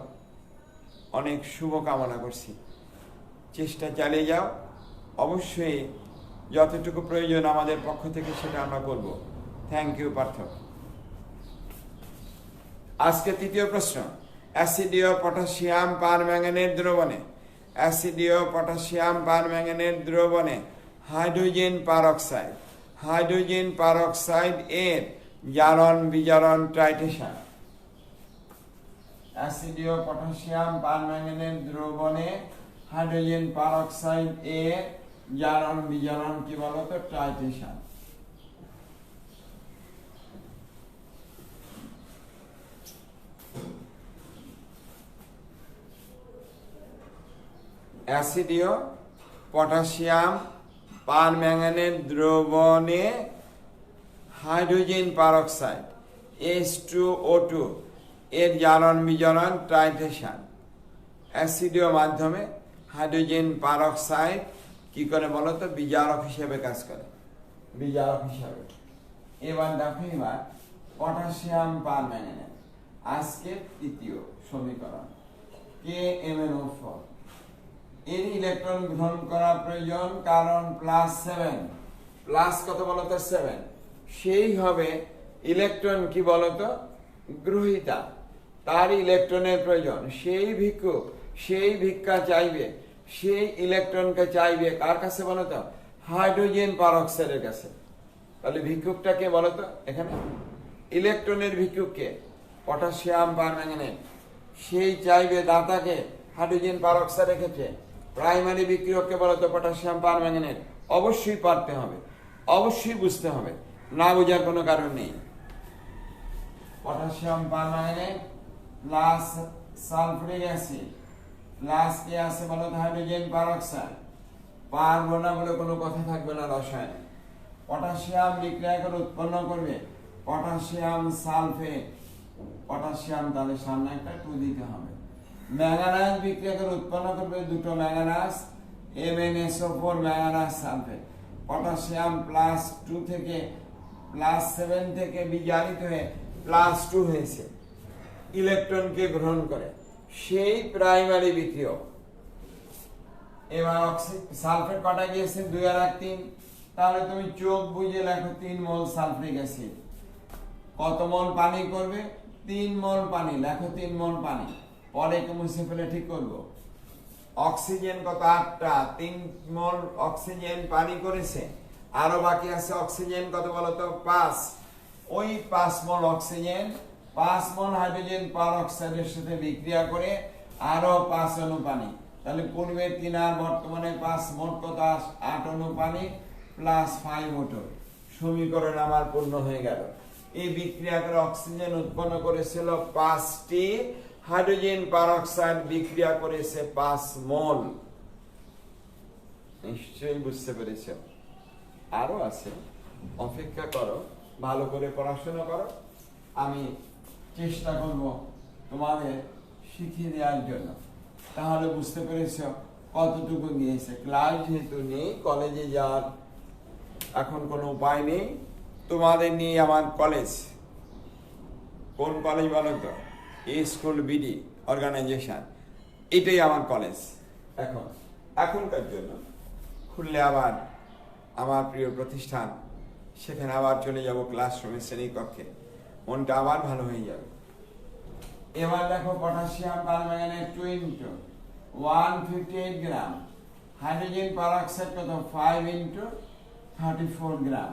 অনেক শুভ কামনা করছি। চেষ্টা চালিয়ে যাও, অবশ্যই যতটুকু প্রয়োজন আমাদের পক্ষ থেকে সেটা আমরা করব। Thank you Partha. আজকে তৃতীয় প্রশ্ন, অ্যাসিডীয় পটাশিয়াম পারম্যাঙ্গানেট দ্রবণে, অ্যাসিডীয় পটাশিয়াম পারম্যাঙ্গানেট দ্রবণে হাইড্রোজেন পারঅক্সাইড, হাইড্রোজেন পারঅক্সাইড এর জারণ বিজারণ টাইট্রেশন। অ্যাসিডীয় পটাশিয়াম পারম্যাঙ্গানেট দ্রবণে হাইড্রোজেন পারঅক্সাইড এর জারণ বিজারণ কি বলতো? টাইট্রেশন। অ্যাসিডীয় পটাশিয়াম পারম্যাঙ্গানেট দ্রবণে হাইড্রোজেন পারঅক্সাইড H2O2 এর জারণ বিজারণ টাইট্রেশন। অ্যাসিডীয় মাধ্যমে হাইড্রোজেন পারঅক্সাইড কি করে বলতো? বিজারক হিসেবে কাজ করে, বিজারক হিসেবে। এবার দেখো, এবার পটাশিয়াম পারম্যাঙ্গানেট, আজকে তৃতীয় সমীকরণ KMnO4, এর ইলেকট্রন গ্রহণ করা প্রয়োজন, কারণ +7, প্লাস কত বলতো? 7। সেই হবে ইলেকট্রন কি বলতো? গ্রহীতা, তার ইলেকট্রনের প্রয়োজন। সেই ভিক্ষুক, সেই ভিক্ষা চাইবে, সেই ইলেকট্রনকে চাইবে কার কাছে বলতো? হাইড্রোজেন পারঅক্সাইডের কাছে। তাহলে ভিক্ষুকটাকে বলতো এখানে, ইলেকট্রনের ভিক্ষুককে পটাশিয়াম পারম্যাঙ্গানেট, সেই চাইবে দাতাকে হাইড্রোজেন পারঅক্সাইডের ক্ষেত্রে। প্রাইমারি বিক্রিয়ককে বলতো পটাশিয়াম পারম্যাঙ্গানেট। অবশ্যই পারতে হবে, অবশ্যই বুঝতে হবে, না বোঝার কোনো কারণ নেই। Potassium permanganate plus sulphuric acid plus কি আছে বলতো? Hydrogen peroxide. পারবো না বলে কোনো কথা থাকবে না রসায়নে। পটাশিয়াম বিক্রিয়া করে উৎপন্ন করবে পটাশিয়াম সালফেট, পটাশিয়াম, তাহলে সামনে একটা 2 দিতে হবে। ম্যাঙ্গানাইজ বিক্রিয়া করে উৎপন্ন করবে দুটো manganous, MnSO4 manganous sulphate. Potassium +2 থেকে +7 থেকে বিজারিত হয়ে +2 হয়েছে, ইলেকট্রনকে গ্রহণ করে, সেই প্রাইমারি বিক্রিয়ক। এবার সালফেট কটা গিয়েছে? 2 আর 1 3। তাহলে তুমি চোখ বুঝে লেখো 3 মোল সালফ্রিক অ্যাসিড। কত মোল পানি করবে? 3 মোল পানি। লেখো 3 মোল পানি, পরে মুছে ফেলে ঠিক করব। অক্সিজেন কত? 8টা, 3 মোল অক্সিজেন পানি করেছে, আরো বাকি আছে অক্সিজেন কত বলতো? 5। ওই 5 মোল অক্সিজেন 5 মোল হাইড্রোজেন পারঅক্সাইডের সাথে বিক্রিয়া করে আরো 5 অণু পানি। তাহলে পূর্বে 3 আর বর্তমানে 5, মোট কত? 8 অণু পানি প্লাস 5 মোটর। সমীকরণ আমার পূর্ণ হয়ে গেল। এই বিক্রিয়া করে অক্সিজেন উৎপন্ন করেছিল 5টি, হাইড্রোজেন পারঅক্সাইড বিক্রিয়া করেছে 5 মোল। নিশ্চয়ই বুঝতে পেরেছ। আরো আছে, অপেক্ষা করো, ভালো করে পড়াশোনা করো, আমি চেষ্টা করব তোমাদের শিখিয়ে দেওয়ার জন্য। তাহলে বুঝতে পেরেছ কতটুকু গিয়েছে। ক্লাস যেহেতু নেই, কলেজে যাওয়ার এখন কোনো উপায় নেই। তোমাদের নিয়ে আমার কলেজ, কোন কলেজ বলো তো? স্কুল বিডি অর্গানাইজেশন, এটাই আমার কলেজ। এখনকার জন্য খুললে আবার আমার প্রিয় প্রতিষ্ঠান, সেখানে আবার চলে যাব ক্লাসরুমে, শ্রেণীকক্ষে, মনটা আবার ভালো হয়ে যাবে। এবার দেখো, পটাশিয়াম পারম্যাঙ্গানেট 158 গ্রাম, হাইড্রোজেন পারঅক্সাইড কত? 5 × 34 গ্রাম।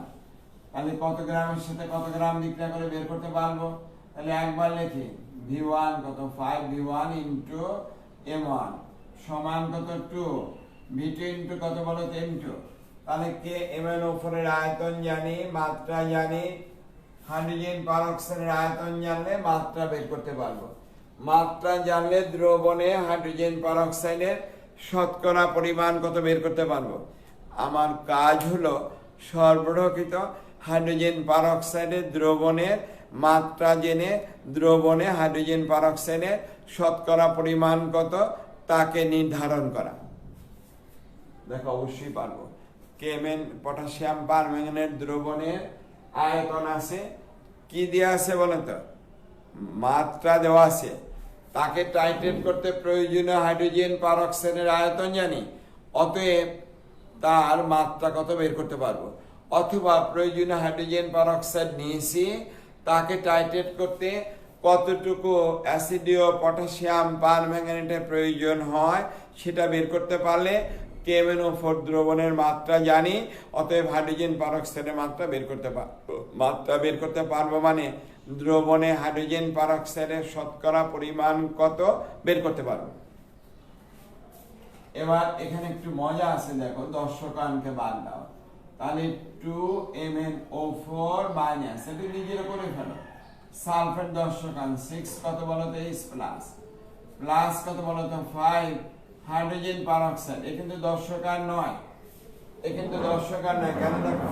তাহলে কত গ্রামের সাথে কত গ্রাম বিক্রিয়া করে বের করতে পারবো? তাহলে একবার লিখি V1 কত 5 V1 ইনটু M1 সমান কত 2 V2 ইনটু কত বলো তো M2। তাহলে কে MnO4 এর আয়তন জানি, মাত্রা জানি, হাইড্রোজেন পারঅক্সাইডের আয়তন জানলে মাত্রা বের করতে পারবো। মাত্রা জানলে দ্রবণে হাইড্রোজেন পারঅক্সাইডের শতকরা পরিমাণ কত বের করতে পারবো। আমার কাজ হলো সরবরাহকৃত হাইড্রোজেন পারঅক্সাইডের দ্রবণের মাত্রা জেনে দ্রবণে হাইড্রোজেন পারঅক্সাইডের শতকরা পরিমাণ কত তাকে নির্ধারণ করা। দেখো অবশ্যই পারবো। কেমেন পটাশিয়াম পারম্যাঙ্গানেট দ্রবণের আয়তন আছে, কি দেওয়া আছে বলো তো, মাত্রা দেওয়া আছে। তাকে টাইট্রেট করতে প্রয়োজনীয় হাইড্রোজেন পারঅক্সাইডের আয়তন জানি, অতএব তার মাত্রা কত বের করতে পারবো। অথবা প্রয়োজনীয় হাইড্রোজেন পারঅক্সাইড নিয়েছি, তাকে টাইট্রেট করতে কতটুকু অ্যাসিডীয় পটাশিয়াম পারম্যাঙ্গানেটের প্রয়োজন হয় সেটা বের করতে পারলে KMnO4 দ্রবণের মাত্রা জানি, অতএব হাইড্রোজেন পারঅক্সাইডের মাত্রা বের করতে পারবো। মাত্রা বের করতে পারবো মানে দ্রবণে হাইড্রোজেন পারঅক্সাইডের শতকরা পরিমাণ কত বের করতে পারবো। এবার এখানে একটু মজা আছে, দেখো দর্শকানকে বাদ দাও, তাহলে 2MnO4 মাইনাস, এটা নিজের করে ফেলো, সালফেট দর্শকান 6 কত বলো তো H প্লাস, প্লাস কত বলো তো 5 হাইড্রোজেন পারঅক্সাইড। এ কিন্তু দর্শকান নয়, এ কিন্তু দর্শকান নয়, কেন দেখো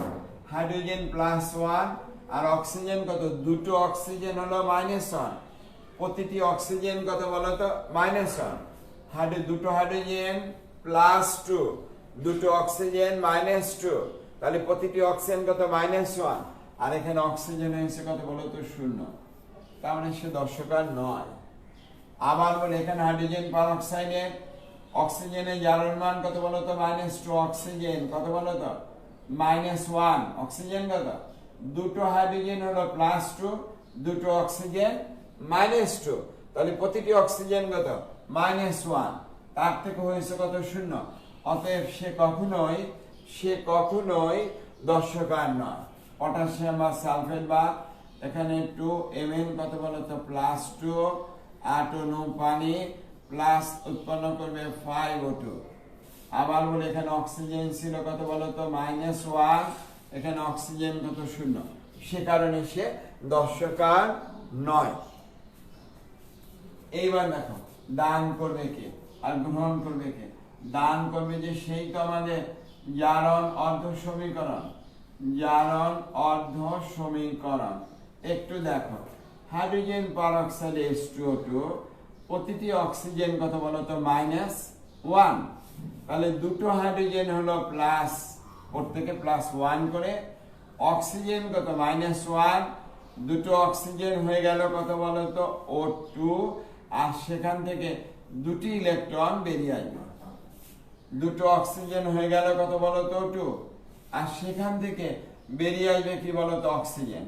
হাইড্রোজেন +1 আর অক্সিজেন কত, দুটো অক্সিজেন হলো -1, প্রতিটি অক্সিজেন কত বলো তো -1, দুটো হাইড্রোজেন +2, দুটো অক্সিজেন -2, তাহলে প্রতিটি অক্সিজেন কত -1, আর এখানে অক্সিজেন হয়েছে কত বলো তো 0, তার মানে সে দর্শকান নয়। আবার বলে এখানে হাইড্রোজেন পারঅক্সাইডের অক্সিজেনের জারণ মান কত বলো তো -2, অক্সিজেন কত বলো তো -1, অক্সিজেন কত, দুটো হাইড্রোজেন হলো +2, দুটো অক্সিজেন -2, তাহলে প্রতিটি অক্সিজেন কত -1, তার থেকে হয়েছে কত 0, অতএব সে কখনোই দর্শকান নয়। পটাশিয়াম বা সালফেট বা এখানে 2Mn কত বলো তো +2, 8 অণু পানি প্লাস উৎপন্ন করবে 5O2। আবার বলে এখানে অক্সিজেন ছিল কত বলো তো -1, এখানে অক্সিজেন কত 0, সে কারণে সে দর্শকান নয়। এইবার দেখো দান করবে কে আর গ্রহণ করবে কে। দান করবে যে সেই তো আমাদের জারণ অর্ধ সমীকরণ, জারণ অর্ধ সমীকরণ। একটু দেখো হাইড্রোজেন পারঅক্সাইড H2O2, প্রতিটি অক্সিজেন কত বলো তো -1, তাহলে দুটো হাইড্রোজেন হলো প্লাস, প্রত্যেকে +1 করে, অক্সিজেন কত -1, দুটো অক্সিজেন হয়ে গেল কত বলো তো O2, আর সেখান থেকে দুটি ইলেকট্রন বেরিয়ে আসবে, দুটো অক্সিজেন হয়ে গেল কত বলো তো O2, আর সেখান থেকে বেরিয়ে আসবে কি বলো তো অক্সিজেন,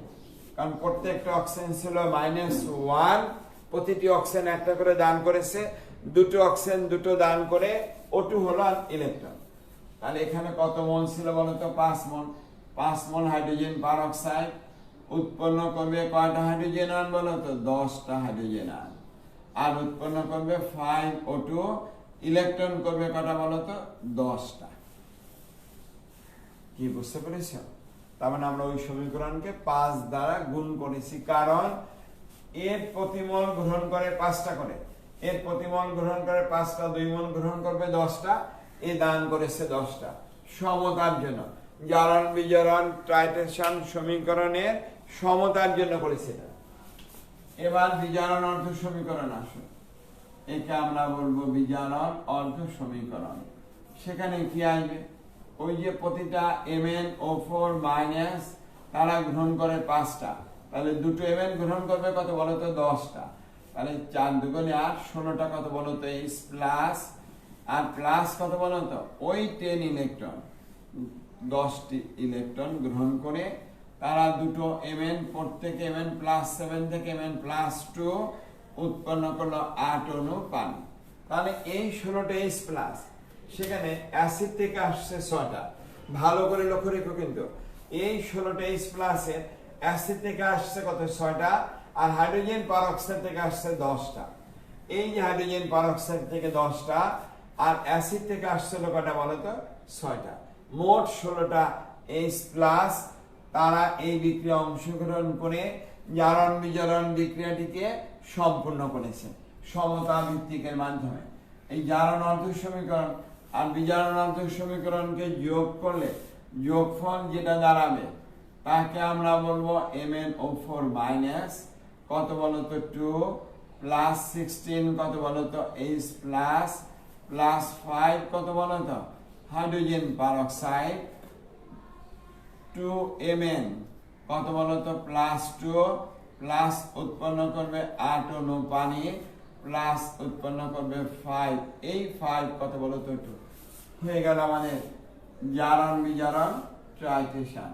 কারণ প্রত্যেকটা অক্সিজেন ছিল -1, প্রতিটি অক্সিজেন একটা করে দান করেছে, দুটো অক্সিজেন দুটো দান করে O2 হলো ইলেকট্রন। তাহলে এখানে কত মোল ছিল বলো তো 5 মোল, 5 মোল হাইড্রোজেন পারঅক্সাইড উৎপন্ন করবে কয়টা হাইড্রোজেন আয়ন বলো তো 10টা হাইড্রোজেন আয়ন, আর উৎপন্ন করবে 5O2, ইলেকট্রন করবে কটা বলো তো 10টা। কি বুঝতে পেরেছ? তার মানে আমরা ওই সমীকরণকে 5 দ্বারা গুণ করেছি, কারণ এর প্রতি মোল গ্রহণ করে 5টা করে, এর প্রতি মোল গ্রহণ করে 5টা, 2 মোল গ্রহণ করবে 10টা, এ দান করেছে 10টা, সমতার জন্য, জারণ বিজারণ টাইট্রেশন সমীকরণের সমতার জন্য করেছে। এবার বিজারণ অর্ধ সমীকরণ আসে, একে আমরা বলবো বিজারণ অর্ধ সমীকরণ। সেখানে কি আসবে, ওই যে প্রতিটা MnO4 মাইনাস তারা গ্রহণ করে 5টা, তাহলে দুটো Mn গ্রহণ করবে কত বলো তো 10টা, তাহলে 4 দুগুণে 8, 16টা কত বলো তো H প্লাস, আর প্লাস কত বলো তো ওই 10 ইলেকট্রন, 10টি ইলেকট্রন গ্রহণ করে তারা দুটো Mn, প্রত্যেকে Mn+7 থেকে Mn+2 উৎপন্ন করলো 8 অণু পানি। তাহলে এই 16টা H প্লাস, সেখানে অ্যাসিড থেকে আসছে 6টা, ভালো করে লক্ষ্য রেখো কিন্তু এই 16টা H প্লাসের অ্যাসিড থেকে আসছে কত 6টা, আর হাইড্রোজেন পারঅক্সাইড থেকে আসছে 10টা। এই যে হাইড্রোজেন পারঅক্সাইড থেকে 10টা, আর অ্যাসিড থেকে আসছিল কটা বলো তো? 6টা। মোট 16টা H+ তারা এই বিক্রিয়া অংশগ্রহণ করে জারণ বিজারণ বিক্রিয়াটিকে সম্পূর্ণ করেছে সমতা ভিত্তিকের মাধ্যমে। এই জারণ অন্তর সমীকরণ আর বিজারণ অন্তর সমীকরণকে যোগ করলে যোগফল যেটা দাঁড়াবে তাকে আমরা বলবো MnO4 মাইনাস কত বলতো 2 প্লাস 16 কত বলতো H+ প্লাস 5 কত বলতো হাইড্রোজেন পারঅক্সাইড 2Mn কত বলতো প্লাস 2 প্লাস উৎপন্ন করবে 8 অণু পানি প্লাস উৎপন্ন করবে 5, এই 5 কত বলতো 2 হয়ে গেল আমাদের জারণ বিজারণ ট্রাইটেশন।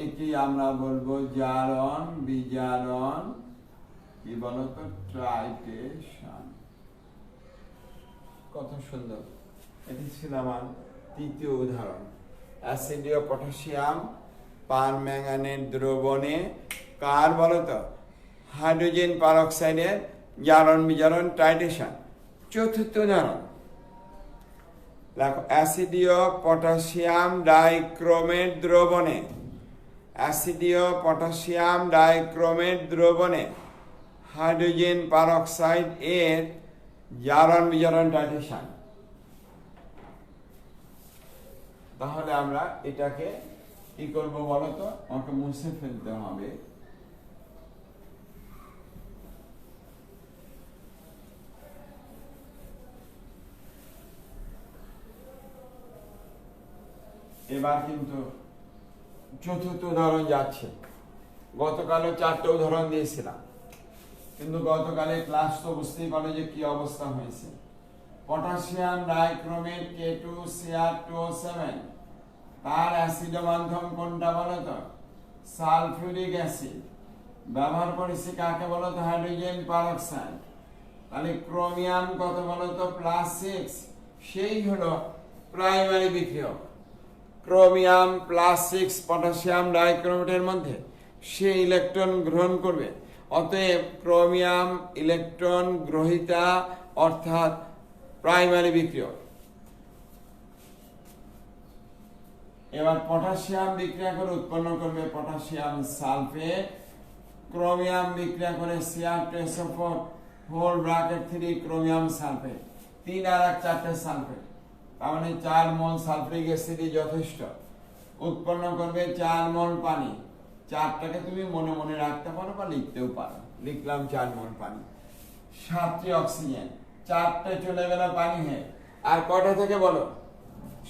এটি আমরা বলবো জারণ বিজারণ কি বলতো ট্রাইটেশন। কত সুন্দর। এটি ছিল আমার তৃতীয় উদাহরণ। অ্যাসিডীয় পটাশিয়াম পারম্যাঙ্গানেট দ্রবণে কার বলতো হাইড্রোজেন পারঅক্সাইডের জারণ বিজারণ ট্রাইটেশন। চতুর্থ উদাহরণ দেখো, অ্যাসিডীয় পটাশিয়াম ডাইক্রোমেট দ্রবণে অ্যাসিডীয় পটাশিয়াম ডাইক্রোমেট দ্রবণে হাইড্রোজেন পারঅক্সাইড এর জারণ বিজারণ ট্রাইটেশন। তাহলে আমরা এটাকে কি করব বলতো? আমাকে মুছে ফেলতে হবে। এবার কিন্তু চতুর্থ উদাহরণ যাচ্ছে। গতকালও 4টে উদাহরণ দিয়েছিলাম, কিন্তু গতকালে ক্লাস তো বুঝতেই পারলো যে কি অবস্থা হয়েছে। পটাশিয়াম ডাইক্রোমেট K2Cr2O7 তার অ্যাসিড মাধ্যম কোনটা বলতো? Sulphuric acid. ব্যবহার করেছি কাকে বলতো? Hydrogen peroxide. তাহলে ক্রোমিয়াম কত বলতো? +6, সেই হলো প্রাইমারি বিক্রিয়ক। ক্রোমিয়াম +6 পটাশিয়াম ডাইক্রোমেটের মধ্যে সে ইলেকট্রন গ্রহণ করবে, অতএব ক্রোমিয়াম ইলেকট্রন গ্রহিতা অর্থাৎ প্রাইমারি বিক্রিয়ক। এবার পটাশিয়াম বিক্রিয়া করে উৎপন্ন করবে পটাশিয়াম সালফেট, ক্রোমিয়াম বিক্রিয়া করে Cr2SO4 whole bracket 3 chromium sulphate, 3 আর 1 4টে সালফেট, তার মানে 4 মোল সালফিক অ্যাসিডই যথেষ্ট। উৎপন্ন করবে 4 মোল পানি। 4টাকে তুমি মনে মনে রাখতে পারো বা লিখতেও পারো। লিখলাম 4 মোল পানি। 7টি অক্সিজেন, 4টে চলে গেল পানি হয়ে। আর কটা থেকে বলো?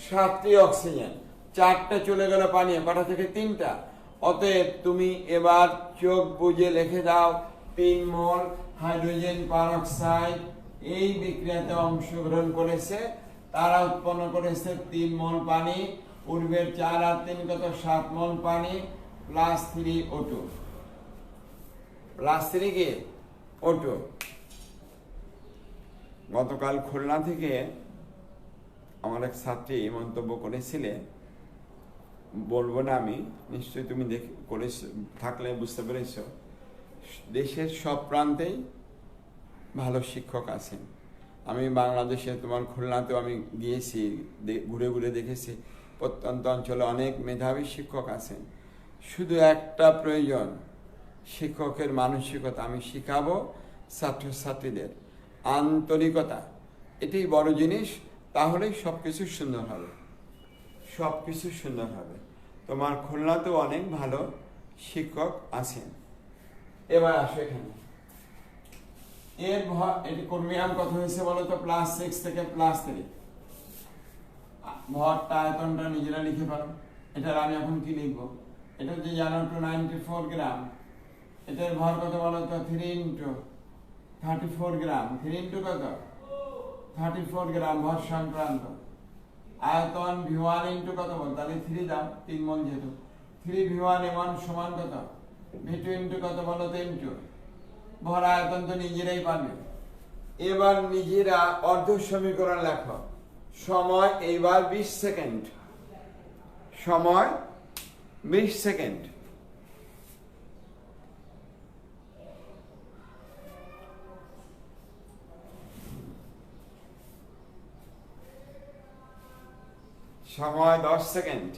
7টি অক্সিজেন, 4টে চলে গেল পানি, কটা থেকে? 3টা। অতএব তুমি এবার চোখ বুজে লিখে দাও 3 মোল হাইড্রোজেন পারঅক্সাইড এই বিক্রিয়াতে অংশগ্রহণ করেছে। তারা উৎপন্ন করেছে 3 মোল পানি। পূর্বের 4 আর 3 কত? 7 মোল পানি প্লাস 3 O2, প্লাস 3 কি O2। গতকাল খুলনা থেকে আমার এক ছাত্রী মন্তব্য করেছিলে, বলবো না আমি, নিশ্চয়ই তুমি থাকলে বুঝতে পেরেছ। দেশের সব প্রান্তেই ভালো শিক্ষক আছেন। আমি বাংলাদেশে তোমার খুলনাতেও আমি গিয়েছি, ঘুরে ঘুরে দেখেছি প্রত্যন্ত অঞ্চলে অনেক মেধাবী শিক্ষক আছেন। শুধু একটা প্রয়োজন, শিক্ষকের মানসিকতা। আমি শিখাবো ছাত্রছাত্রীদের আন্তরিকতা, এটাই বড় জিনিস। তাহলেই সবকিছু সুন্দর হবে, সবকিছু সুন্দর হবে। তোমার খুলনাতেও অনেক ভালো শিক্ষক আছেন। এবার আসো এখানে, এর এটি ক্রোমিয়াম কত হয়েছে বলতো? +6 থেকে +3। ভরটা আয়তনটা নিজেরা লিখে পারো। এটার আমি এখন কি লিখবো? এটা যে জানো 294 গ্রাম। এটার ভর কত বলতো? 3 × 34 গ্রাম। 3 × কত? 34 গ্রাম ভর সংক্রান্ত। আয়তন V1 × কত বল? তাহলে 3 দাও, 3 মোল যেহেতু। 3V1 সমান কত? V2 × কত বলতো? × ভর আয়তন তো নিজেরাই পাবে। এবার নিজেরা অর্ধ সমীকরণ লেখো। সময় এইবার 20 সেকেন্ড, সময় 20 সেকেন্ড। সময় 10 সেকেন্ড।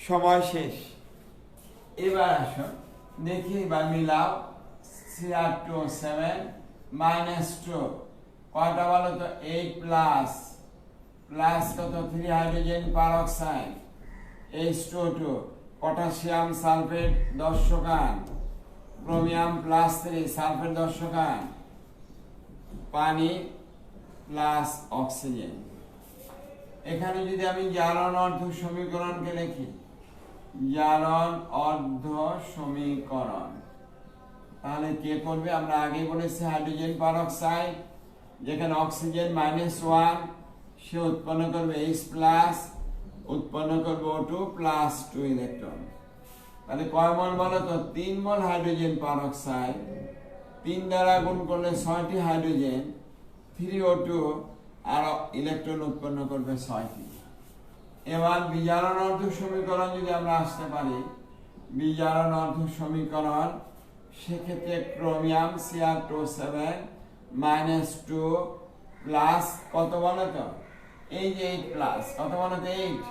সময় শেষ। এবার আসো দেখি বা মিলাও। Cr2 7 -2 কয়টা বলো তো? 8 প্লাস কত 3 hydrogen peroxide H2O2 potassium sulphate 10 শোকান ক্রোমিয়াম +3 সালফেট 10 শোকান পানি প্লাস অক্সিজেন। এখানে যদি আমি জারণ অর্ধ সমীকরণকে লিখি, জারণ অর্ধ সমীকরণ, তাহলে কে করবে? আমরা আগে বলেছি হাইড্রোজেন পারঅক্সাইড, যেখানে অক্সিজেন -1 সে উৎপন্ন করবে H+, উৎপন্ন করবে O2 + 2 ইলেকট্রন। তাহলে কয় মোল বলো তো? 3 মোল হাইড্রোজেন পারঅক্সাইড, 3 দ্বারা গুণ করলে 6টি হাইড্রোজেন 3O2 আর ইলেকট্রন উৎপন্ন করবে 6টি। এবার বিজারণ অর্ধ সমীকরণ যদি আমরা আসতে পারি, বিজারণ অর্ধ সমীকরণ, সেক্ষেত্রে ক্রোমিয়াম Cr2 7 -2 প্লাস কত বলো তো? এই যে 8 প্লাস কত বলো তো? 8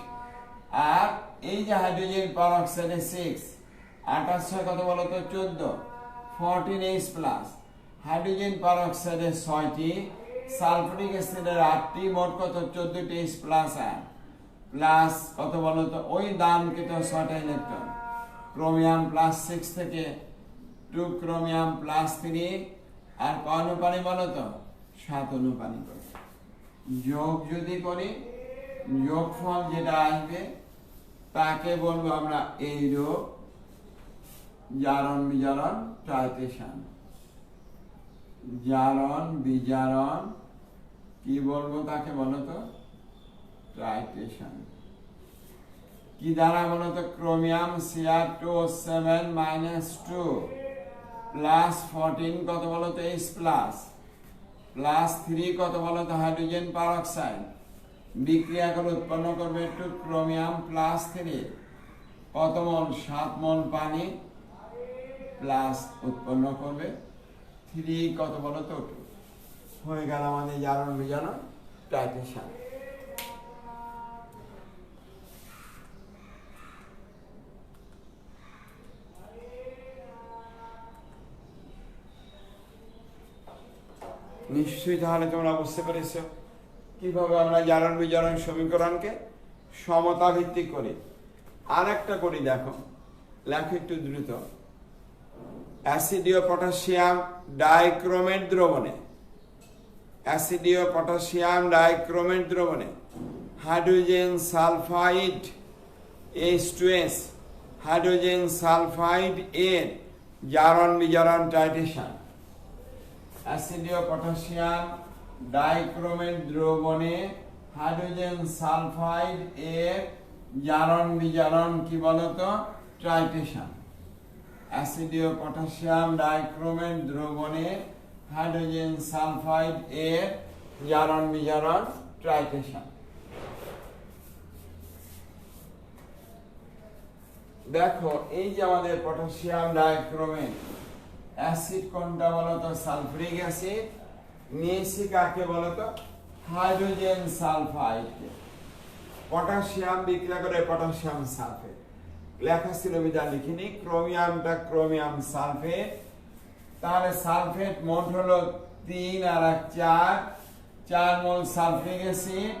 আর এই যে হাইড্রোজেন পারঅক্সাইডে 6 8 6 কত বলো তো? 14 14H প্লাস হাইড্রোজেন পারঅক্সাইডে 6টি, সালফিউরিক অ্যাসিডের 8টি, মোট কত? 14টি H প্লাস আর প্লাস কত বলো তো? ওই দানকৃত 6টা ইলেকট্রন ক্রোমিয়াম +6 থেকে 2 ক্রোমিয়াম +3 আর কয় অনুপানি বলো তো? 7 অনুপানি করে যোগ যদি করি, যোগফল যেটা আসবে তাকে বলবো আমরা এইরূপ জারণ বিজারণ টাইট্রেশন। জারণ বিজারণ কি বলবো তাকে বলো তো? টাইট্রেশন। কি দ্বারা বলো তো? ক্রোমিয়াম Cr2 7 -2 প্লাস 14 কত বলো তো? H প্লাস প্লাস 3 কত বলো তো? হাইড্রোজেন পারঅক্সাইড বিক্রিয়া করে উৎপন্ন করবে 2 ক্রোমিয়াম +3 কত মোল? 7 মোল পানি প্লাস উৎপন্ন করবে 3 কত বলো তো? 2 হয়ে গেল আমাদের জারণ বিজারণ টাইট্রেশন। নিশ্চয়ই তাহলে তোমরা বুঝতে পেরেছো কিভাবে আমরা জারণ বিজারণ সমীকরণকে সমতা ভিত্তিক করি। আর একটা করি, দেখো লেখো একটু দ্রুত। অ্যাসিডীয় পটাশিয়াম ডাইক্রোমেট দ্রবণে, অ্যাসিডীয় পটাশিয়াম ডাইক্রোমেট দ্রবণে hydrogen sulphide H2S, hydrogen sulphide এর জারণ বিজারণ টাইট্রেশন। অ্যাসিডীয় পটাশিয়াম ডাইক্রোমেট দ্রবণে হাইড্রোজেন সালফাইড এর জারণ বিজারণ কি বলতো? টাইট্রেশন। অ্যাসিডীয় পটাশিয়াম ডাইক্রোমেট দ্রবণে হাইড্রোজেন সালফাইড এর জারণ বিজারণ টাইট্রেশন। দেখো এই যে আমাদের পটাশিয়াম ডাইক্রোমেট অ্যাসিড কোনটা বলতো? Sulphuric acid. নিয়েছি কাকে বলতো? Hydrogen sulphide. পটাশিয়াম বিক্রিয়া করে পটাশিয়াম সালফেট, লেখা ছিল বিধান লিখিনি, ক্রোমিয়ামটা ক্রোমিয়াম সালফেট। তাহলে সালফেট মোট হলো 3 আর 4, 4 মোল সালফিউরিক অ্যাসিড,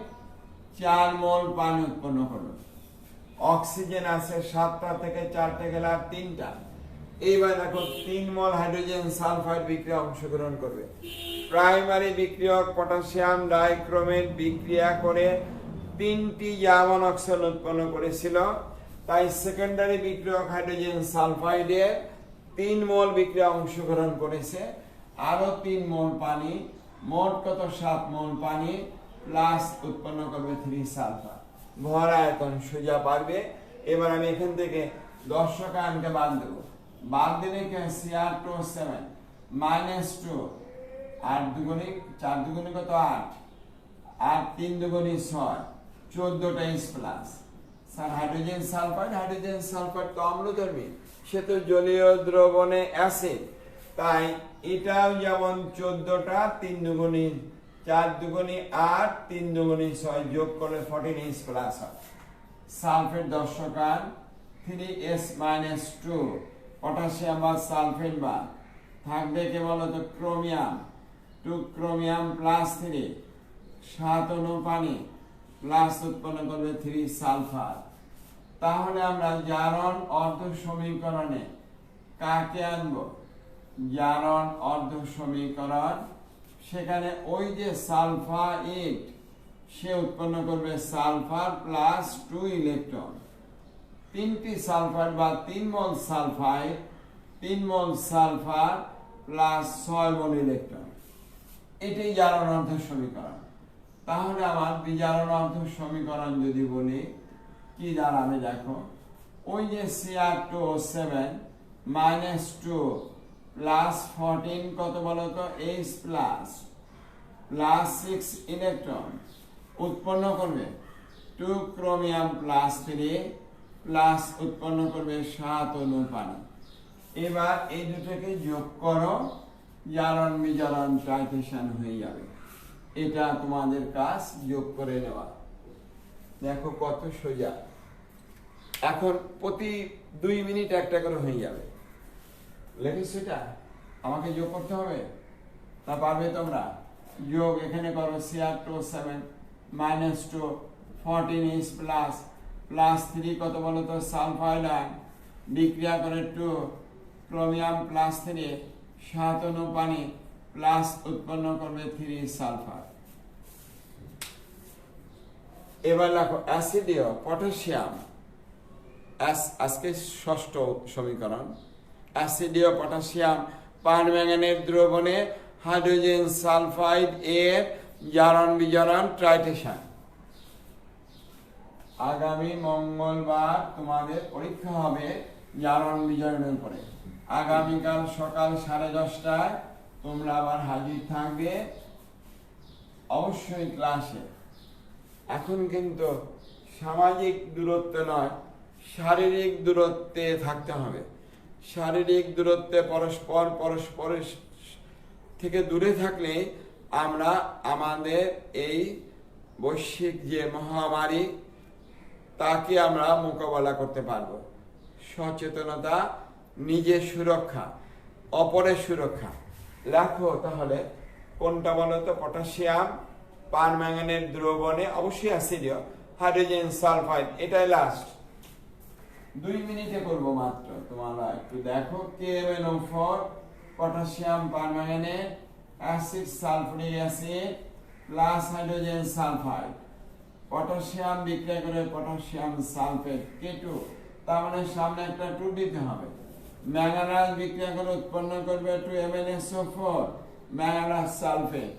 4 মোল পানি উৎপন্ন হলো। অক্সিজেন আছে 7টা থেকে 4টে গেলে আর 3টা। এইবার দেখো 3 মোল হাইড্রোজেন সালফাইড বিক্রিয়া অংশগ্রহণ করবে। প্রাইমারি বিক্রিয়ক পটাশিয়াম ডাইক্রোমেট বিক্রিয়া করে 3টি জার্মান অক্সাইড উৎপন্ন করেছিল, তাই সেকেন্ডারি বিক্রিয়ক হাইড্রোজেন সালফাইডে 3 মোল বিক্রিয়া অংশগ্রহণ করেছে, আরো 3 মোল পানি, মোট কত? 7 মোল পানি প্লাস উৎপন্ন করবে 3 সালফার। ভর আয়তন সোজা পারবে। এবার আমি এখান থেকে 10 আনকে বাদ দেবো। বাদ দিলে কি হয়? Cr2 7 -2 8 দুগুণে 4 দুগুণে কত? 8 আর 3 দুগুণে 6 14টা H plus. Sir hydrogen sulphide, hydrogen sulphide তো অম্লধর্মী, সে তো জলীয় দ্রবণে অ্যাসিড, তাই এটাও যেমন 14টা, 3 দুগুণী 4 দুগুণী 8, 3 দুগুণী 6 যোগ করলে 14H প্লাস হয়। সালফেট 10 সকান 3S-2 পটাশিয়াম বা সালফেট বা থাকবে কেবল তো ক্রোমিয়াম 2 ক্রোমিয়াম প্লাস 3 7 অণু পানি প্লাস উৎপন্ন করবে 3 সালফার। তাহলে আমরা জারণ অর্ধ সমীকরণে কাকে আনবো? জারণ অর্ধ সমীকরণ, সেখানে ওই যে সালফাইড সে উৎপন্ন করবে সালফার প্লাস 2 ইলেকট্রন। 3টি সালফার বা 3 মোল সালফাইড 3 মোল সালফার প্লাস 6 মোল ইলেকট্রন। এটাই জারণ অর্ধ সমীকরণ। তাহলে আমার বিজারণ অর্ধ সমীকরণ যদি বলি কি দাঁড়াবে দেখো, ওই যে Cr2O7 -2 প্লাস 14 কত বলতো H প্লাস 6 ইলেকট্রন উৎপন্ন করবে 2 ক্রোমিয়াম প্লাস 3 প্লাস উৎপন্ন করবে 7 অণু পানি। এবার এই দুটোকে যোগ করো, জারণ বিজারণ টাইটেশন হয়ে যাবে। এটা তোমাদের কাজ যোগ করে নেওয়া। দেখো কত সোজা। এখন প্রতি 2 মিনিট একটা করে হয়ে যাবে। লেখিস সেটা আমাকে যোগ করতে হবে না? পারবে তোমরা? যোগ এখানে করো Cr2O7 -2 14H প্লাস 3 কত বলো তো সালফাইড বিক্রিয়া করে 2 ক্রোমিয়াম প্লাস 3 7 অণু পানি প্লাস উৎপন্ন করবে 3 সালফার। এবার দেখো অ্যাসিডীয় পটাশিয়াম, আজকে ষষ্ঠ সমীকরণ। অ্যাসিডীয় পটাশিয়াম পারম্যাঙ্গানেট দ্রবণে হাইড্রোজেন সালফাইড এর জারণ বিজারণ টাইটেশন। আগামী মঙ্গলবার তোমাদের পরীক্ষা হবে জারণ বিজারণের উপরে। আগামীকাল সকাল 10:30টায় তোমরা আবার হাজির থাকবে অবশ্যই ক্লাসে। এখন কিন্তু সামাজিক দূরত্ব নয়, শারীরিক দূরত্বে থাকতে হবে। শারীরিক দূরত্বে পরস্পরের থেকে দূরে থাকলে আমরা আমাদের এই বৈশ্বিক যে মহামারী তাকে আমরা মোকাবেলা করতে পারবো। সচেতনতা, নিজের সুরক্ষা, অপরের সুরক্ষা। লেখো তাহলে কোনটা বলো তো? পটাশিয়াম পারম্যাঙ্গানেট দ্রবণে অবশ্যই অ্যাসিডীয় হাইড্রোজেন সালফাইড, এটাই লাস্ট। 2 মিনিটে করবো মাত্র। তোমরা একটু দেখো KMnO4 potassium permanganate acid sulphuric acid plus hydrogen sulphide, potassium বিক্রিয়া করে পটাশিয়াম সালফেট K2, তার মানে সামনে একটা 2 দিতে হবে। ম্যাঙ্গানাস বিক্রিয়া করে উৎপন্ন করবে 2MnSO4 ম্যাঙ্গানাস সালফেট,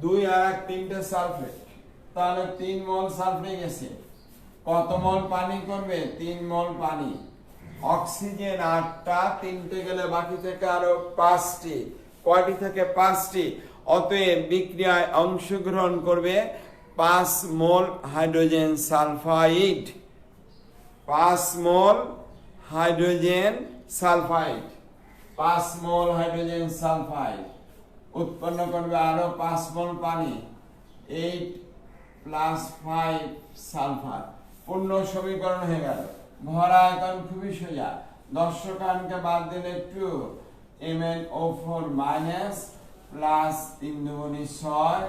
2 আর 1 3টে সালফেট, তাহলে 3 মোল সালফুরিক অ্যাসিড। কত মোল পানি করবে? 3 মোল পানি। অক্সিজেন 8টা, 3টে গেলে বাকি থেকে আরো 5টি। কয়টি থেকে? 5টি। অতএব বিক্রিয়ায় অংশগ্রহণ করবে 5 মোল হাইড্রোজেন সালফাইড। 5 মোল হাইড্রোজেন সালফাইড, 5 মোল হাইড্রোজেন সালফাইড উৎপন্ন করবে আরো 5 মোল পানি, 8 প্লাস 5 সালফার। পূর্ণ সমীকরণ হয়ে গেল। ভরা আয়তন খুবই সোজা। দর্শকানকে বাদ দিলে 2 MnO4 মাইনাস প্লাস 3 দুগুণী 6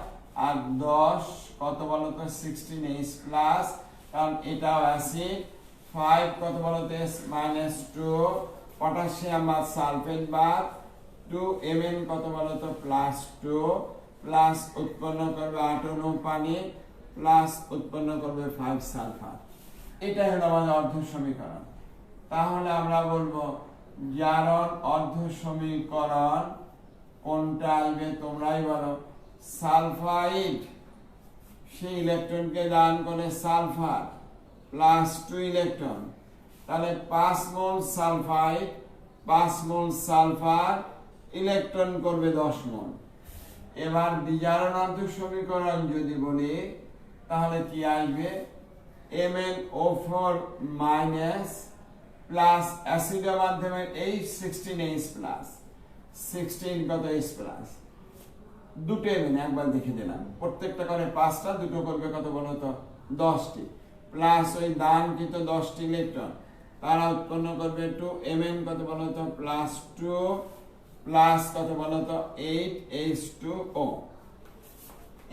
আর 10 কত বলতো 16H প্লাস, কারণ এটাও অ্যাসিড। 5 কত বলতো -2 পটাশিয়াম বা সালফেট বাদ 2 Mn কত বলতো +2 প্লাস উৎপন্ন করবে 8 অণু পানি প্লাস উৎপন্ন করবে 5 সালফার। এটা হলো আমাদের অর্ধ সমীকরণ। তাহলে আমরা বলবো জারণ অর্ধ সমীকরণ কোনটা আসবে? তোমরাই বলো। সালফাইড সেই ইলেকট্রনকে দান করে সালফার প্লাস 2 ইলেকট্রন, তাহলে 5 মোল সালফাইড 5 মোল সালফার ইলেকট্রন করবে 10 মোল। এবার বিজারণ অর্ধ সমীকরণ যদি বলি তাহলে কি আসবে? MnO4 মাইনাস প্লাস অ্যাসিডের মাধ্যমে H16H প্লাস 16 কত এইচ প্লাস, দুটো এমএন একবার দেখে দিলাম, প্রত্যেকটা করে 5টা, দুটো করবে কত বলতো 10টি, প্লাস ওই দানকৃত 10টি ইলেকট্রন তারা উৎপন্ন করবে 2 এমএন কত বলতো প্লাস 2 প্লাস কত বলতো 8 H2O।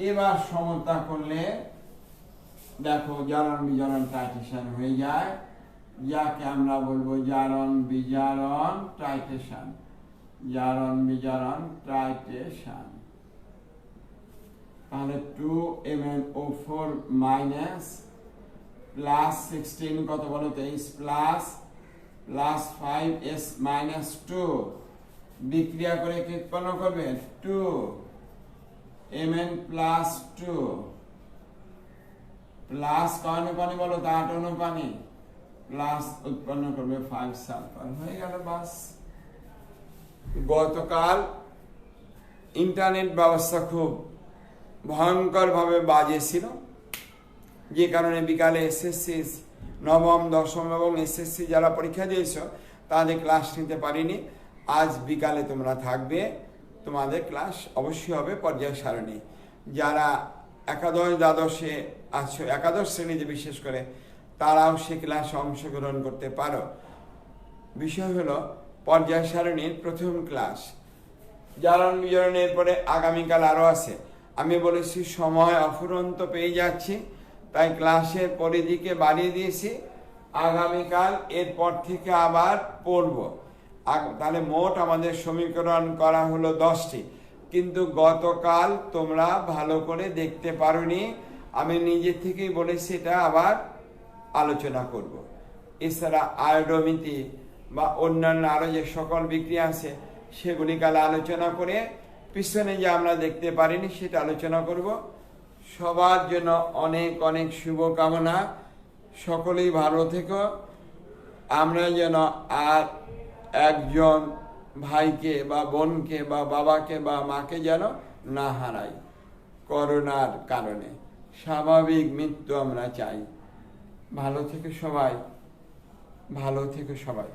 এবার সমতা করলে দেখো জারণ বিজারণ টাইটেশন হয়ে যায়, যাকে আমরা বলবো জারণ বিজারণ টাইটেশন, জারণ বিজারণ টাইটেশন। তাহলে 2MnO4 মাইনাস প্লাস 16 কত বলতো H plus plus 5S minus 2 বিক্রিয়া করে কি উৎপন্ন করবে 2Mn প্লাস 2 প্লাস কয় অনুপানি বলো তো 8 অনুপানি প্লাস উৎপন্ন করবে 5 সালফার। হয়ে গেল বাস। গতকাল ইন্টারনেট ব্যবস্থা খুব ভয়ঙ্কর ভাবে বাজে ছিল, যে কারণে বিকালে এসএসসি নবম দশম এবং এসএসসি যারা পরীক্ষা দিয়েছ তাদের ক্লাস নিতে পারিনি। আজ বিকালে তোমরা থাকবে, তোমাদের ক্লাস অবশ্যই হবে পর্যায় সারণী। যারা একাদশ দ্বাদশে আছো, একাদশ শ্রেণীতে বিশেষ করে, তারাও সে ক্লাসে অংশগ্রহণ করতে পারো। বিষয় হলো পর্যায় সারণীর প্রথম ক্লাস, জারণ বিজারণের পরে আগামীকাল আরও আছে। আমি বলেছি সময় অফুরন্ত পেয়ে যাচ্ছি, তাই ক্লাসের পরিধিকে বাড়িয়ে দিয়েছি। আগামীকাল এরপর থেকে আবার পড়ব। তাহলে মোট আমাদের সমীকরণ করা হলো 10টি, কিন্তু গতকাল তোমরা ভালো করে দেখতে পারোনি, আমি নিজে থেকেই বলেছি এটা আবার আলোচনা করব। এছাড়া আয়োডোমিতি বা অন্যান্য আরও যে সকল বিক্রিয়া আছে সেগুলি কাল আলোচনা করে পিছনে যে আমরা দেখতে পারিনি সেটা আলোচনা করব। সবার জন্য অনেক অনেক শুভকামনা, সকলেই ভালো থেকো। আমরা যেন আর একজন ভাইকে বা বোনকে বা বাবাকে বা মাকে যেন না হারাই করোনার কারণে। স্বাভাবিক মৃত্যু আমরা চাই। ভালো থেকো সবাই, ভালো থেকো সবাই।